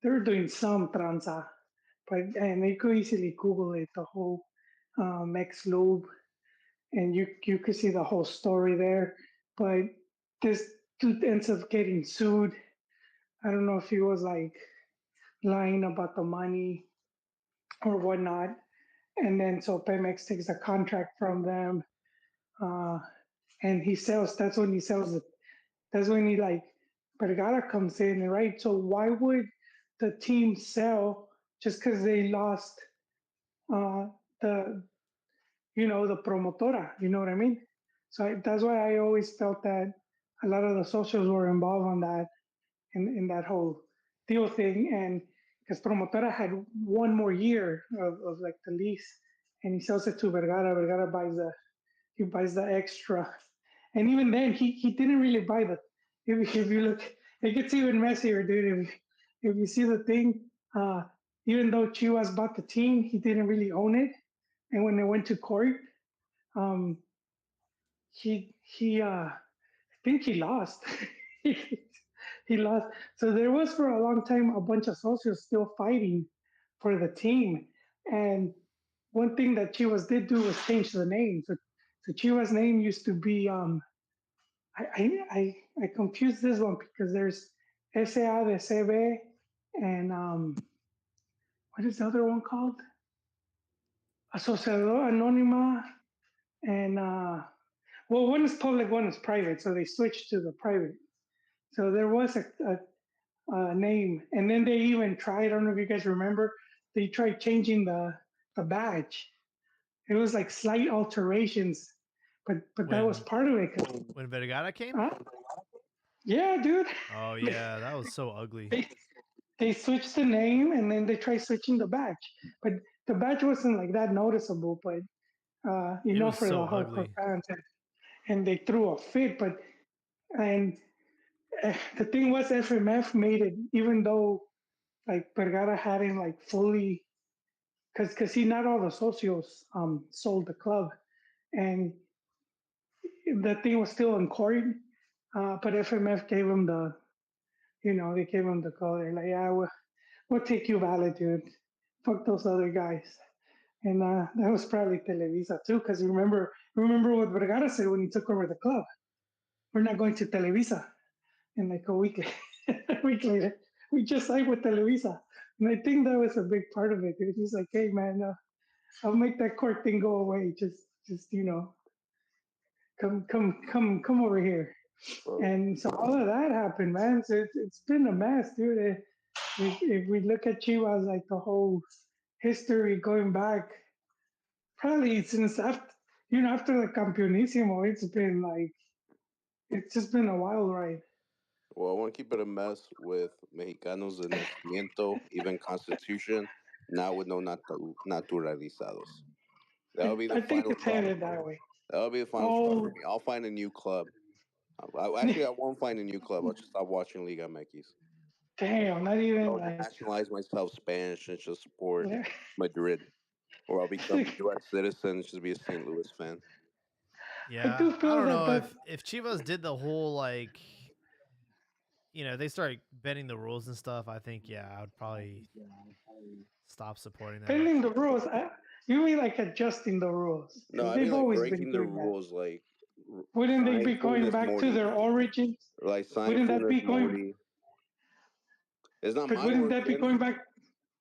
S1: doing some tranza, but and they could easily Google it, the whole Mex Lube, and you could see the whole story there. But this dude ends up getting sued. I don't know if he was like lying about the money or whatnot. And then so Pemex takes a contract from them, uh, and he sells. That's when he sells it. That's when he like Vergara comes in, right? So why would the team sell just because they lost uh, the the promotora? You know what I mean? So that's why I always felt that a lot of the socials were involved on that in that whole deal thing, and because promotora had one more year of like the lease, and he sells it to Vergara. Vergara buys the extra, and even then he didn't really buy the. If you look, it gets even messier, dude. If you see the thing, uh, even though Chivas bought the team, he didn't really own it, and when they went to court, um, I think he lost. He lost. So there was for a long time a bunch of socios still fighting for the team. And one thing that Chivas did do was change the name. So Chivas name used to be I confused this one because there's SA de CB and what is the other one called? Asociación Anónima and well, one is public, one is private. So they switched to the private. So there was a name, and then they even tried. I don't know if you guys remember. They tried changing the badge. It was like slight alterations, but that was
S2: When
S1: part of it.
S2: when Vergara came?
S1: Huh? Yeah, dude.
S2: Oh yeah, that was so ugly.
S1: They, they switched the name, and then they tried switching the badge. But the badge wasn't like that noticeable. But
S2: It was
S1: for the
S2: so
S1: hardcore
S2: ugly.
S1: fans, and they threw a fit. But and the thing was, FMF made it, even though like Vergara hadn't like fully, because he not all the socios sold the club, and the thing was still in court. But FMF gave him they gave him the call. They're like, yeah, we'll take you valid, dude. Fuck those other guys. And that was probably Televisa too, because remember what Vergara said when he took over the club. We're not going to Televisa. And like a week, a week later, we just signed with Televisa. And I think that was a big part of it, dude. He's like, hey man, I'll make that court thing go away. Just come over here.
S3: Bro.
S1: And so all of that happened, man. So it's been a mess, dude. If we look at Chivas, like the whole history going back, probably since after the Campeonísimo, it's just been a wild ride.
S3: Well, I want to keep it a mess with Mexicanos de Nacimiento, even Constitution, now with no naturalizados. That'll be the
S1: I think
S3: final
S1: it's
S3: straw.
S1: headed that way.
S3: That'll be the final straw for
S1: Oh,
S3: me. I'll find a new club. Actually, I won't find a new club. I'll just stop watching Liga MX.
S1: damn! Not even
S3: I'll
S1: like.
S3: nationalize myself Spanish and just support
S1: Yeah.
S3: Madrid. Or I'll become a U.S. citizen and just be a St. Louis fan.
S1: I
S2: Yeah,
S1: do
S2: I
S1: feel
S2: don't
S1: that
S2: know
S1: that
S2: if Chivas did the whole like, they start bending the rules and stuff. I think I would probably stop supporting them.
S1: bending the rules. You mean like adjusting the rules?
S3: No,
S1: Because
S3: I mean
S1: they've
S3: like
S1: always been
S3: breaking the
S1: doing that.
S3: rules, like
S1: Wouldn't they
S3: sign
S1: be going
S3: Funes
S1: back to
S3: Mori.
S1: their origins?
S3: Like sign
S1: Wouldn't that
S3: Funes
S1: be going?
S3: Mori. It's not
S1: But
S3: my
S1: wouldn't that be
S3: origin.
S1: going back?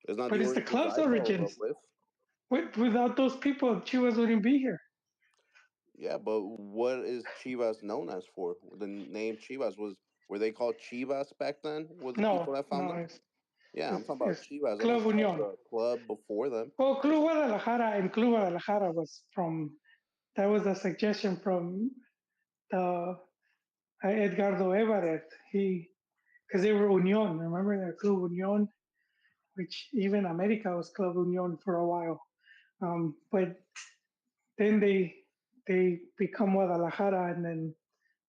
S3: It's not
S1: But
S3: the
S1: it's the
S3: origins
S1: club's
S3: I fell in love
S1: origins.
S3: with.
S1: Without those people, Chivas wouldn't be here.
S3: Yeah, but what is Chivas known as for? The name Chivas were they called Chivas back then? Was the people
S1: No,
S3: that found
S1: no,
S3: them? Yeah, I'm
S1: it's,
S3: talking about
S1: it's
S3: Chivas. I'm not
S1: Club
S3: talking about
S1: Union.
S3: the club before them.
S1: Well, Club Guadalajara and Club Guadalajara that was a suggestion from the Edgardo Everett. Because they were Union, remember that Club Union, which even America was Club Union for a while. But then they become Guadalajara, and then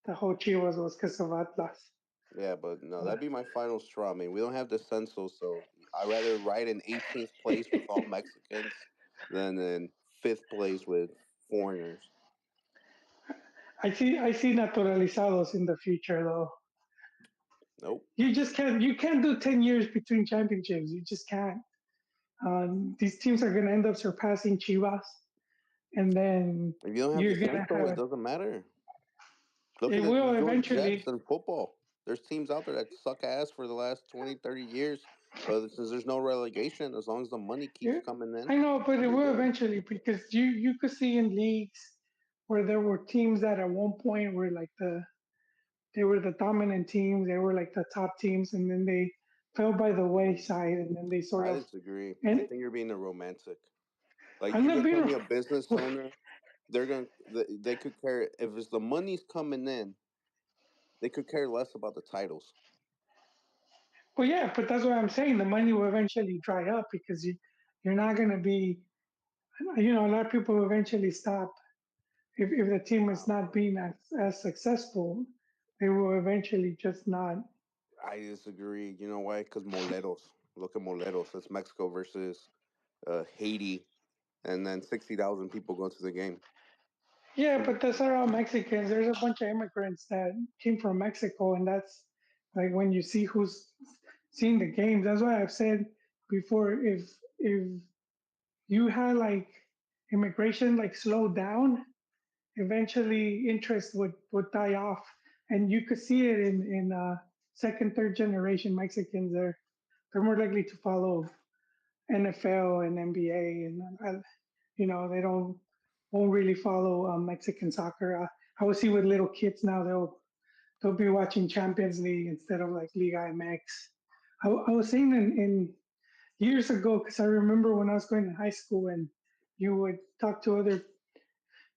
S1: the whole Chivas was because of Atlas.
S3: Yeah, but no, that'd be my final straw. I mean, we don't have the census, so I'd rather ride in 18th place with all Mexicans than in 5th place with foreigners.
S1: I see naturalizados in the future though.
S3: Nope.
S1: You can't do 10 years between championships. You just can't. These teams are gonna end up surpassing Chivas, and then
S3: If you don't have the
S1: you're gonna
S3: census, it
S1: have
S3: doesn't matter. Look
S1: it
S3: at the
S1: will
S3: New York
S1: eventually.
S3: Jets in football. There's teams out there that suck ass for the last 20, 30 years. But since there's no relegation, as long as the money keeps
S1: Yeah,
S3: coming in,
S1: I know, but it
S3: you're
S1: will
S3: good.
S1: eventually because you could see in leagues where there were teams that at one point were like they were the dominant teams, they were like the top teams, and then they fell by the wayside, and then they sort
S3: I
S1: of
S3: disagree. I
S1: and
S3: think you're being a romantic. Like,
S1: I'm
S3: you're
S1: not
S3: going to tell
S1: being.
S3: me a business owner, they could care, if it's the money's coming in, they could care less about the titles.
S1: Well, yeah, but that's what I'm saying. The money will eventually dry up because you're not going to be. A lot of people will eventually stop if the team is not being as successful. They will eventually just not.
S3: I disagree. You know why? Because Moleros. Look at Moleros. That's Mexico versus Haiti, and then 60,000 people go to the game.
S1: Yeah, but that's not all Mexicans. There's a bunch of immigrants that came from Mexico, and that's like when you see who's seeing the games. That's why I've said before, if you had like immigration like slow down, eventually interest would die off, and you could see it in second, third generation Mexicans. They're more likely to follow NFL and NBA, and they won't really follow Mexican soccer. I will see with little kids now they'll be watching Champions League instead of like Liga MX. I was saying in years ago because I remember when I was going to high school and you would talk to other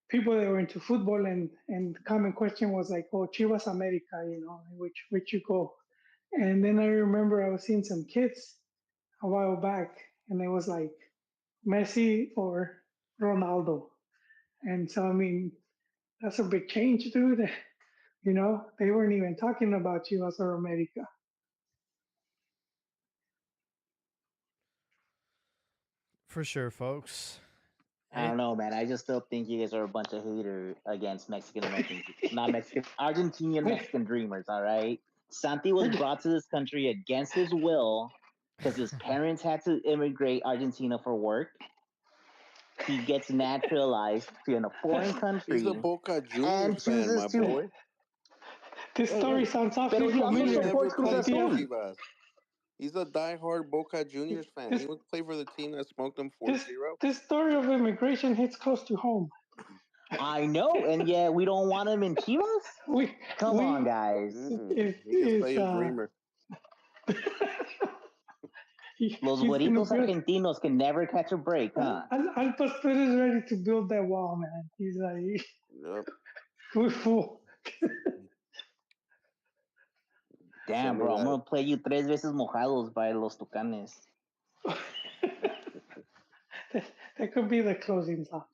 S1: people that were into football, and the common question was like, "Oh, Chivas America, which you go?" And then I remember I was seeing some kids a while back, and it was like Messi or Ronaldo. And so, I mean, that's a big change, dude. They weren't even talking about Chivas or America.
S2: For sure, folks.
S4: I
S2: Any
S4: don't know, man. I just still think you guys are a bunch of haters against Mexican American, not Mexican, Argentinian
S1: I,
S4: Mexican dreamers. All right, Santi was
S1: I,
S4: brought to this country against his will because his parents had to immigrate Argentina for work. He gets naturalized to in a foreign
S3: He's a
S4: country
S3: Boca Juniors
S4: and
S3: fan,
S4: chooses
S3: my
S4: to.
S3: boy.
S1: this
S4: Hey,
S1: story
S4: hey,
S1: sounds
S4: pero
S1: awfully
S4: he also
S3: He
S1: familiar.
S3: never
S4: supports Cruz
S3: played for
S4: Azul.
S1: Santia,
S3: Chivas. He's a diehard Boca Juniors fan.
S1: this
S3: He would play for the team that smoked him 4-0.
S1: this this story of immigration hits close to home.
S4: I know, and yet we don't want him in Chivas.
S1: We
S4: Come on,
S1: we
S4: guys.
S1: is
S3: He can
S1: is
S3: stay a dreamer.
S4: Los
S1: he's gonna
S4: güeritos
S1: build.
S4: argentinos can never catch a break, huh?
S1: Al Pastor is ready to build that wall, man. He's like,
S3: Yep.
S1: we're full.
S4: Damn,
S3: Send me
S4: bro, I'm
S3: that.
S4: gonna play you tres veces mojados by Los Tucanes.
S1: That could be the closing song.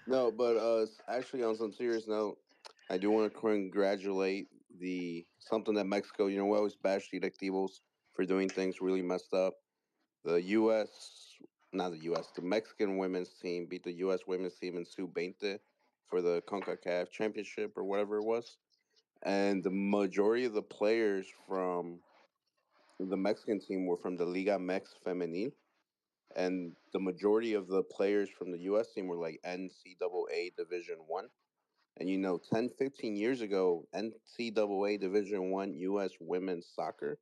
S3: No, but actually, on some serious note, I do want to congratulate the something that Mexico. We always bash directivos for doing things really messed up. The U.S., not the U.S., the Mexican women's team beat the U.S. women's team in Sub-20 for the CONCACAF championship or whatever it was. And the majority of the players from the Mexican team were from the Liga Mex Femenil. And the majority of the players from the U.S. team were like NCAA Division One. And 10, 15 years ago, NCAA Division One U.S. women's soccer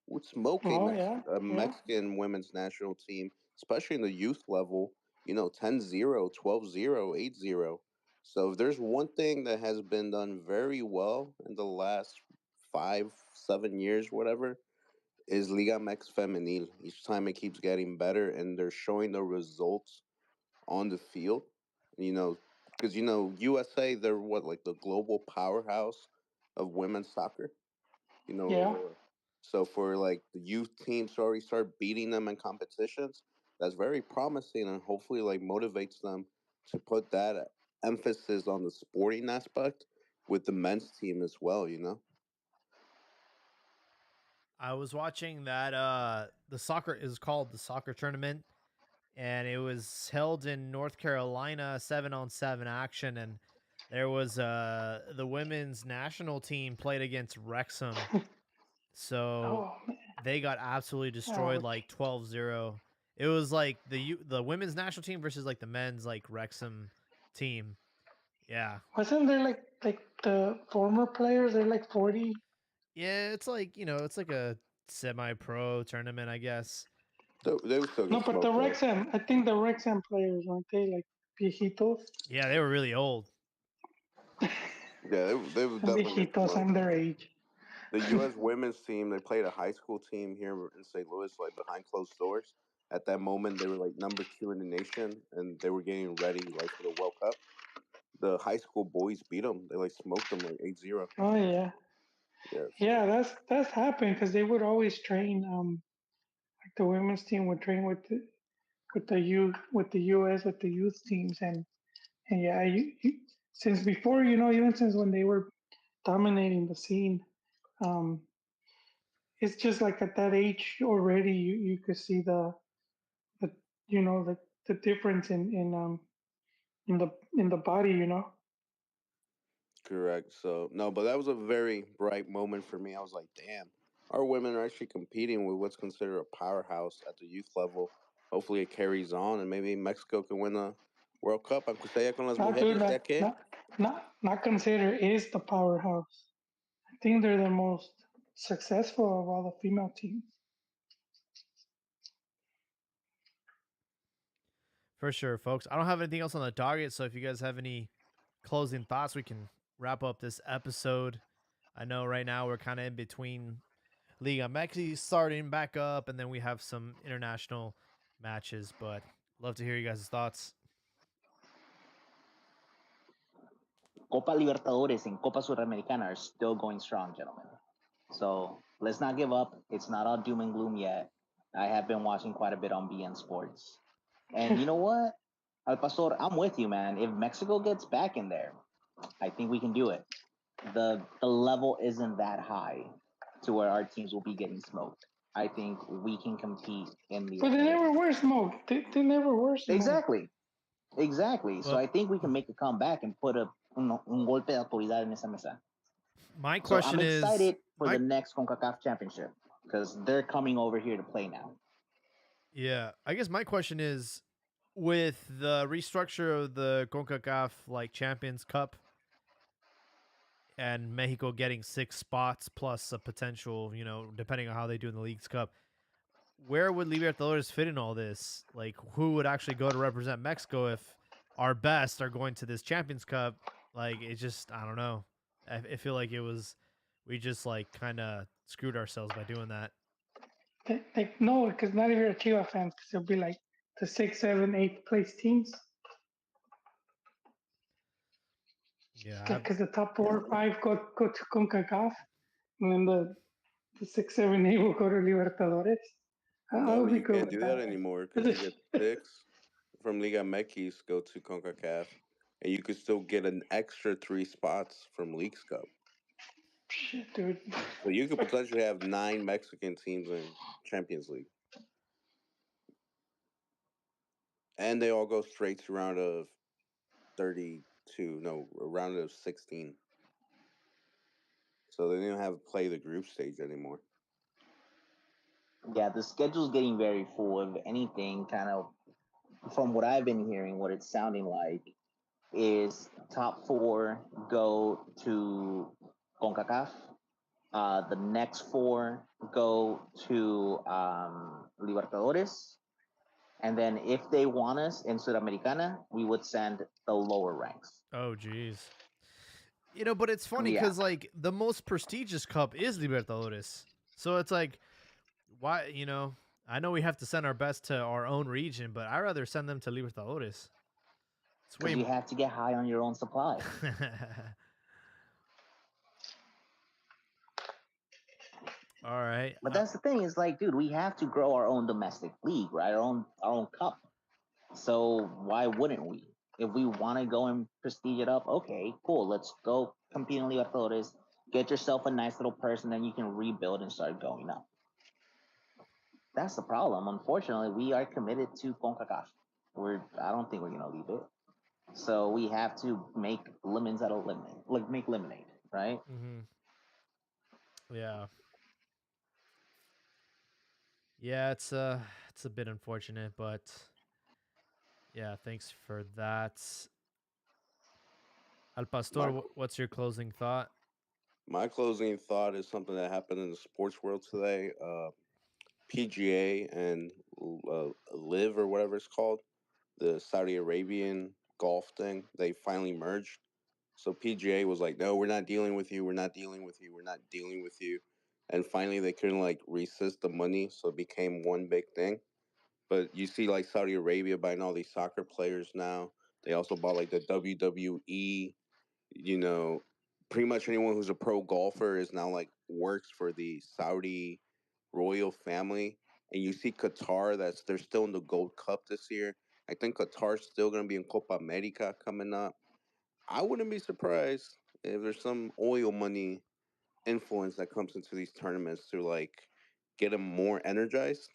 S3: would smoke
S1: Oh yeah,
S3: a
S1: yeah,
S3: Mexican women's national team, especially in the youth level, 10-0, 12-0, 8-0. So if there's one thing that has been done very well in the last 5, 7 years, whatever, is Liga Mex Femenil. Each time it keeps getting better, and they're showing the results on the field. You know, because USA, they're what, like the global powerhouse of women's soccer. You know,
S1: yeah.
S3: so for like the youth teams to already start beating them in competitions, that's very promising, and hopefully like motivates them to put that emphasis on the sporting aspect with the men's team as well.
S2: I was watching that the soccer is called the soccer tournament, and it was held in North Carolina, 7-on-7 action, and there was the women's national team played against Wrexham. So
S1: Oh man,
S2: they got absolutely destroyed
S1: ouch.
S2: like 12-0. It was like the women's national team versus like the men's like Wrexham team. Yeah.
S1: Wasn't there like the former players? They're like 40.
S2: Yeah, it's like, it's like a semi-pro tournament, I guess.
S3: They would still
S1: No,
S3: get
S1: but the
S3: smoked though.
S1: Wrexham, I think the Wrexham players, weren't they like viejitos?
S2: Yeah, they were really old.
S3: Yeah, they would definitely get
S1: Viejitos
S3: smoked.
S1: underage.
S3: The U.S. women's team, they played a high school team here in St. Louis, like behind closed doors. At that moment, they were like number 2 in the nation, and they were getting ready like for the World Cup. The high school boys beat them. They like smoked them like 8-0.
S1: Oh yeah,
S3: Yeah,
S1: yeah. That's happened because they would always train. Like the women's team would train with the youth, with the U.S. with the youth teams, and yeah, since before, even since when they were dominating the scene, um, it's just like at that age already, you could see the the difference in the body.
S3: correct. So no, but that was a very bright moment for me. I was like, damn, our women are actually competing with what's considered a powerhouse at the youth level. Hopefully, it carries on, and maybe Mexico can win a World Cup. Aunque sea con las
S1: Not dude,
S3: mujeres, ya que.
S1: not consider is the powerhouse. I think they're the most successful of all the female teams.
S2: For sure, folks. I don't have anything else on the docket, so if you guys have any closing thoughts, we can wrap up this episode. I know right now we're kind of in between Liga Mexi starting back up, and then we have some international matches, but love to hear you guys' thoughts.
S4: Copa Libertadores and Copa Sudamericana are still going strong, gentlemen. So let's not give up. It's not all doom and gloom yet. I have been watching quite a bit on BN Sports. And you know what? Al Pastor, I'm with you, man. If Mexico gets back in there, I think we can do it. The level isn't that high to where our teams will be getting smoked. I think we can compete in the
S1: But they never were smoked. They never were smoked.
S4: Exactly. So
S2: Well-
S4: I think we can make a comeback and put un golpe de autoridad en esa mesa.
S2: My
S4: So
S2: question
S4: I'm
S2: is
S4: excited for the next CONCACAF championship because they're coming over here to play now.
S2: Yeah, I guess my question is, with the restructure of the CONCACAF like Champions Cup and Mexico getting 6 spots plus a potential, depending on how they do in the League's Cup, where would Libertadores fit in all this? Like, who would actually go to represent Mexico if our best are going to this Champions Cup? Like, it just, I don't know. I feel like we just like kind of screwed ourselves by doing that.
S1: No, because not even a Chivas fans, because it'll be like the 6th, 7th, 8th place teams.
S2: Yeah,
S1: Because the top 4 or 5 go to CONCACAF, and then the 6, 7, 8 will go to Libertadores.
S3: No,
S1: I'll
S3: but
S1: be
S3: you
S1: good
S3: can't
S1: with
S3: do that
S1: that.
S3: anymore because you get 6 from Liga MX go to CONCACAF, and you could still get an extra 3 spots from League's Cup.
S1: Shit, dude.
S3: So you could potentially have 9 Mexican teams in Champions League. And they all go straight to round of 32. No, a round of 16. So they didn't have to play the group stage anymore.
S4: Yeah, the schedule's getting very full. If anything, kind of from what I've been hearing, what it's sounding like is top 4 go to CONCACAF. The next 4 go to Libertadores. And then if they want us in Sudamericana, we would send the lower ranks.
S2: Oh, geez. But it's funny
S4: Yeah.
S2: because like the most prestigious cup is Libertadores. So it's like, why, I know we have to send our best to our own region, but I'd rather send them to Libertadores. It's way
S4: Because you have to get high on your own supply.
S2: All right.
S4: But that's the thing, is like, dude, we have to grow our own domestic league, right? Our own cup. So why wouldn't we? If we want to go and prestige it up, okay, cool. Let's go compete in Libertadores. Get yourself a nice little person, then you can rebuild and start going up. That's the problem. Unfortunately, we are committed to CONCACAF. I don't think we're gonna leave it. So we have to make lemons out of lemonade, like make lemonade, right?
S7: Yeah. Yeah, it's a bit unfortunate, but yeah, thanks for that. Al Pastor,
S3: My
S7: what's your closing thought?
S3: my closing thought is something that happened in the sports world today. PGA and Live or whatever it's called, the Saudi Arabian golf thing, they finally merged. So PGA was like, "No, we're not dealing with you. We're not dealing with you. We're not dealing with you." And finally, they couldn't like resist the money, so it became one big thing. But you see, like Saudi Arabia buying all these soccer players now. They also bought like the WWE. You know, pretty much anyone who's a pro golfer is now like works for the Saudi royal family. And you see Qatar, that's they're still in the Gold Cup this year. I think Qatar's still going to be in Copa America coming up. I wouldn't be surprised if there's some oil money influence that comes into these tournaments to like get them more energized.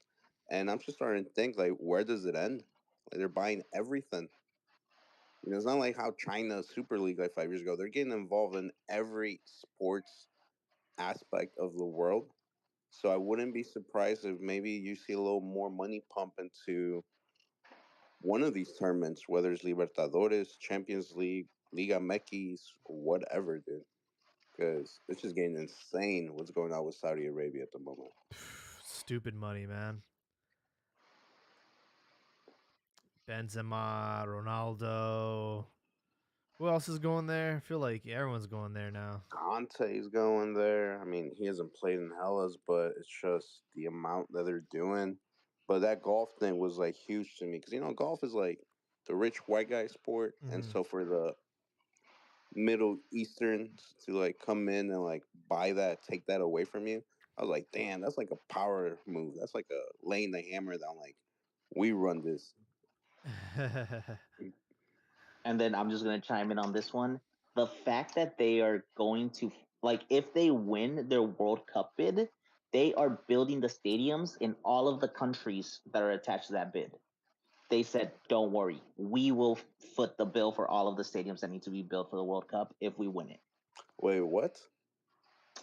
S3: And I'm just starting to think like, where does it end? Like they're buying everything. You know, it's not like how China Super League like 5 years ago. They're getting involved in every sports aspect of the world. So I wouldn't be surprised if maybe you see a little more money pump into one of these tournaments, whether it's Libertadores, Champions League, Liga MX, whatever, dude. Because it's just getting insane what's going on with Saudi Arabia at the moment.
S7: Stupid money, man. Benzema, Ronaldo. Who else is going there? I feel like everyone's going there now.
S3: Conte's going there. I mean, he hasn't played in Hellas, but it's just the amount that they're doing. But that golf thing was like huge to me because golf is like the rich white guy sport, and so for the Middle Easterns to like come in and like buy that, take that away from you, I was like, damn, that's like a power move. That's like a laying the hammer down. Like, we run this.
S4: And then I'm just gonna chime in on this one. The fact that they are going to like if they win their World Cup bid, they are building the stadiums in all of the countries that are attached to that bid. They said, "Don't worry, we will foot the bill for all of the stadiums that need to be built for the World Cup if we win it."
S3: Wait, what?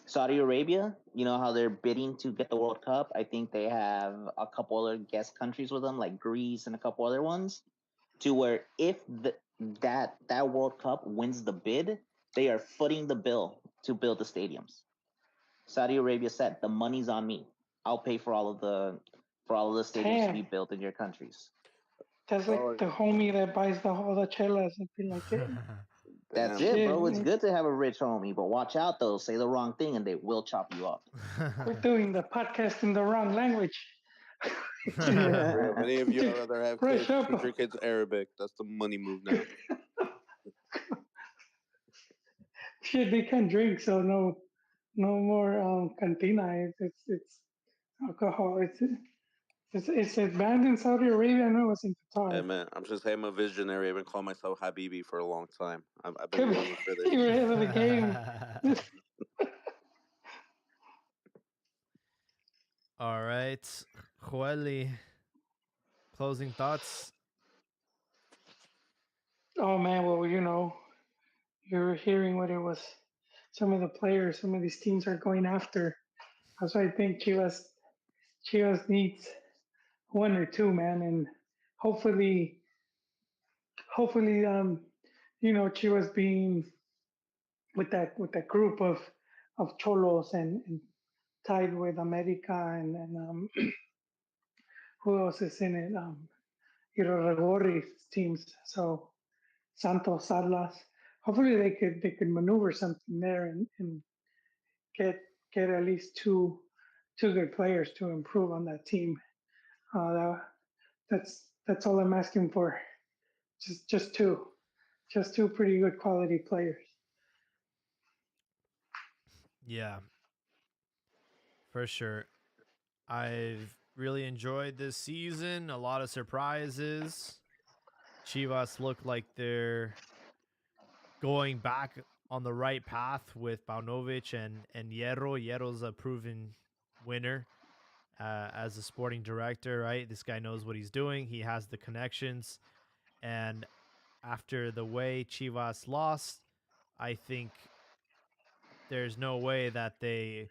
S4: Saudi Arabia, you know how they're bidding to get the World Cup? I think they have a couple other guest countries with them, like Greece and a couple other ones, to where if that World Cup wins the bid, they are footing the bill to build the stadiums. Saudi Arabia said, "The money's on me. I'll pay for all of the stadiums to be
S1: Damn,
S4: built in your countries."
S1: that's
S3: Oh,
S1: like the homie that buys all the chelas and be like, hey,
S4: That's
S3: damn.
S4: it,
S1: shit,
S4: bro. It's
S1: man,
S4: good to have a rich homie, but watch out though. Say the wrong thing and they will chop you up.
S1: we're doing the podcast in the wrong language.
S3: For if any of you out there have
S1: Brush
S3: kids,
S1: up.
S3: teach your kids Arabic. That's the money move now.
S1: Shit, they can't drink, so no more cantina. It's alcohol. It's banned in Saudi Arabia. I know it's in
S3: Hey
S1: Qatar.
S3: man, I'm a visionary. I've been calling myself Habibi for a long time. I've been
S1: Could
S3: waiting for
S1: be
S3: this.
S1: you're ahead of the game.
S7: All right. Joeli, closing thoughts?
S1: Oh man, well you're hearing what it was. Some of the players, some of these teams are going after. That's why I think Chivas needs one or two, man, and hopefully, hopefully, Chivas being with that group of cholos and tied with America and who else is in it? Iraragorri's teams. So Santos, Atlas. Hopefully they could maneuver something there and get get at least two good players to improve on that team. That, that's all I'm asking for. Just two pretty good quality players.
S7: Yeah, for sure. I've really enjoyed this season. A lot of surprises. Chivas look like they're going back on the right path with Paunovic and Hierro. Hierro's a proven winner as a sporting director, right? This guy knows what he's doing. He has the connections. And after the way Chivas lost, I think there's no way that they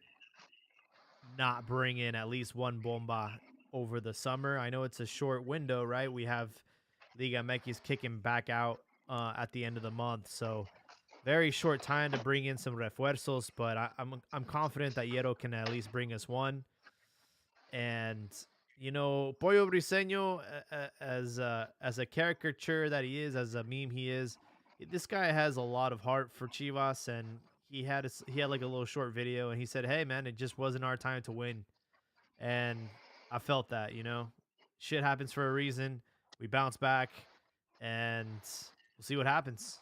S7: not bring in at least one bomba over the summer. I know it's a short window, right? We have Liga MX kicking back out at the end of the month, so very short time to bring in some refuerzos. But I'm confident that Hierro can at least bring us one. And you know, Pollo Briseño, as a caricature that he is, as a meme he is, this guy has a lot of heart for Chivas, and he had like a little short video, and he said, "Hey man, it just wasn't our time to win," and I felt that, you know, shit happens for a reason. We bounce back, and we'll see what happens.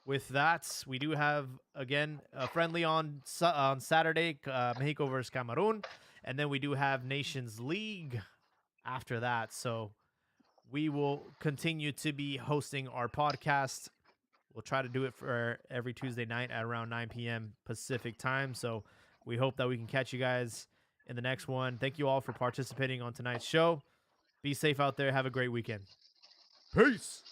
S7: With that, we do have again a friendly on Saturday, Mexico versus Cameroon, and then we do have Nations League after that. So we will continue to be hosting our podcast. We'll try to do it for every Tuesday night at around 9 p.m. Pacific time. So we hope that we can catch you guys in the next one. Thank you all for participating on tonight's show. Be safe out there. Have a great weekend. Peace.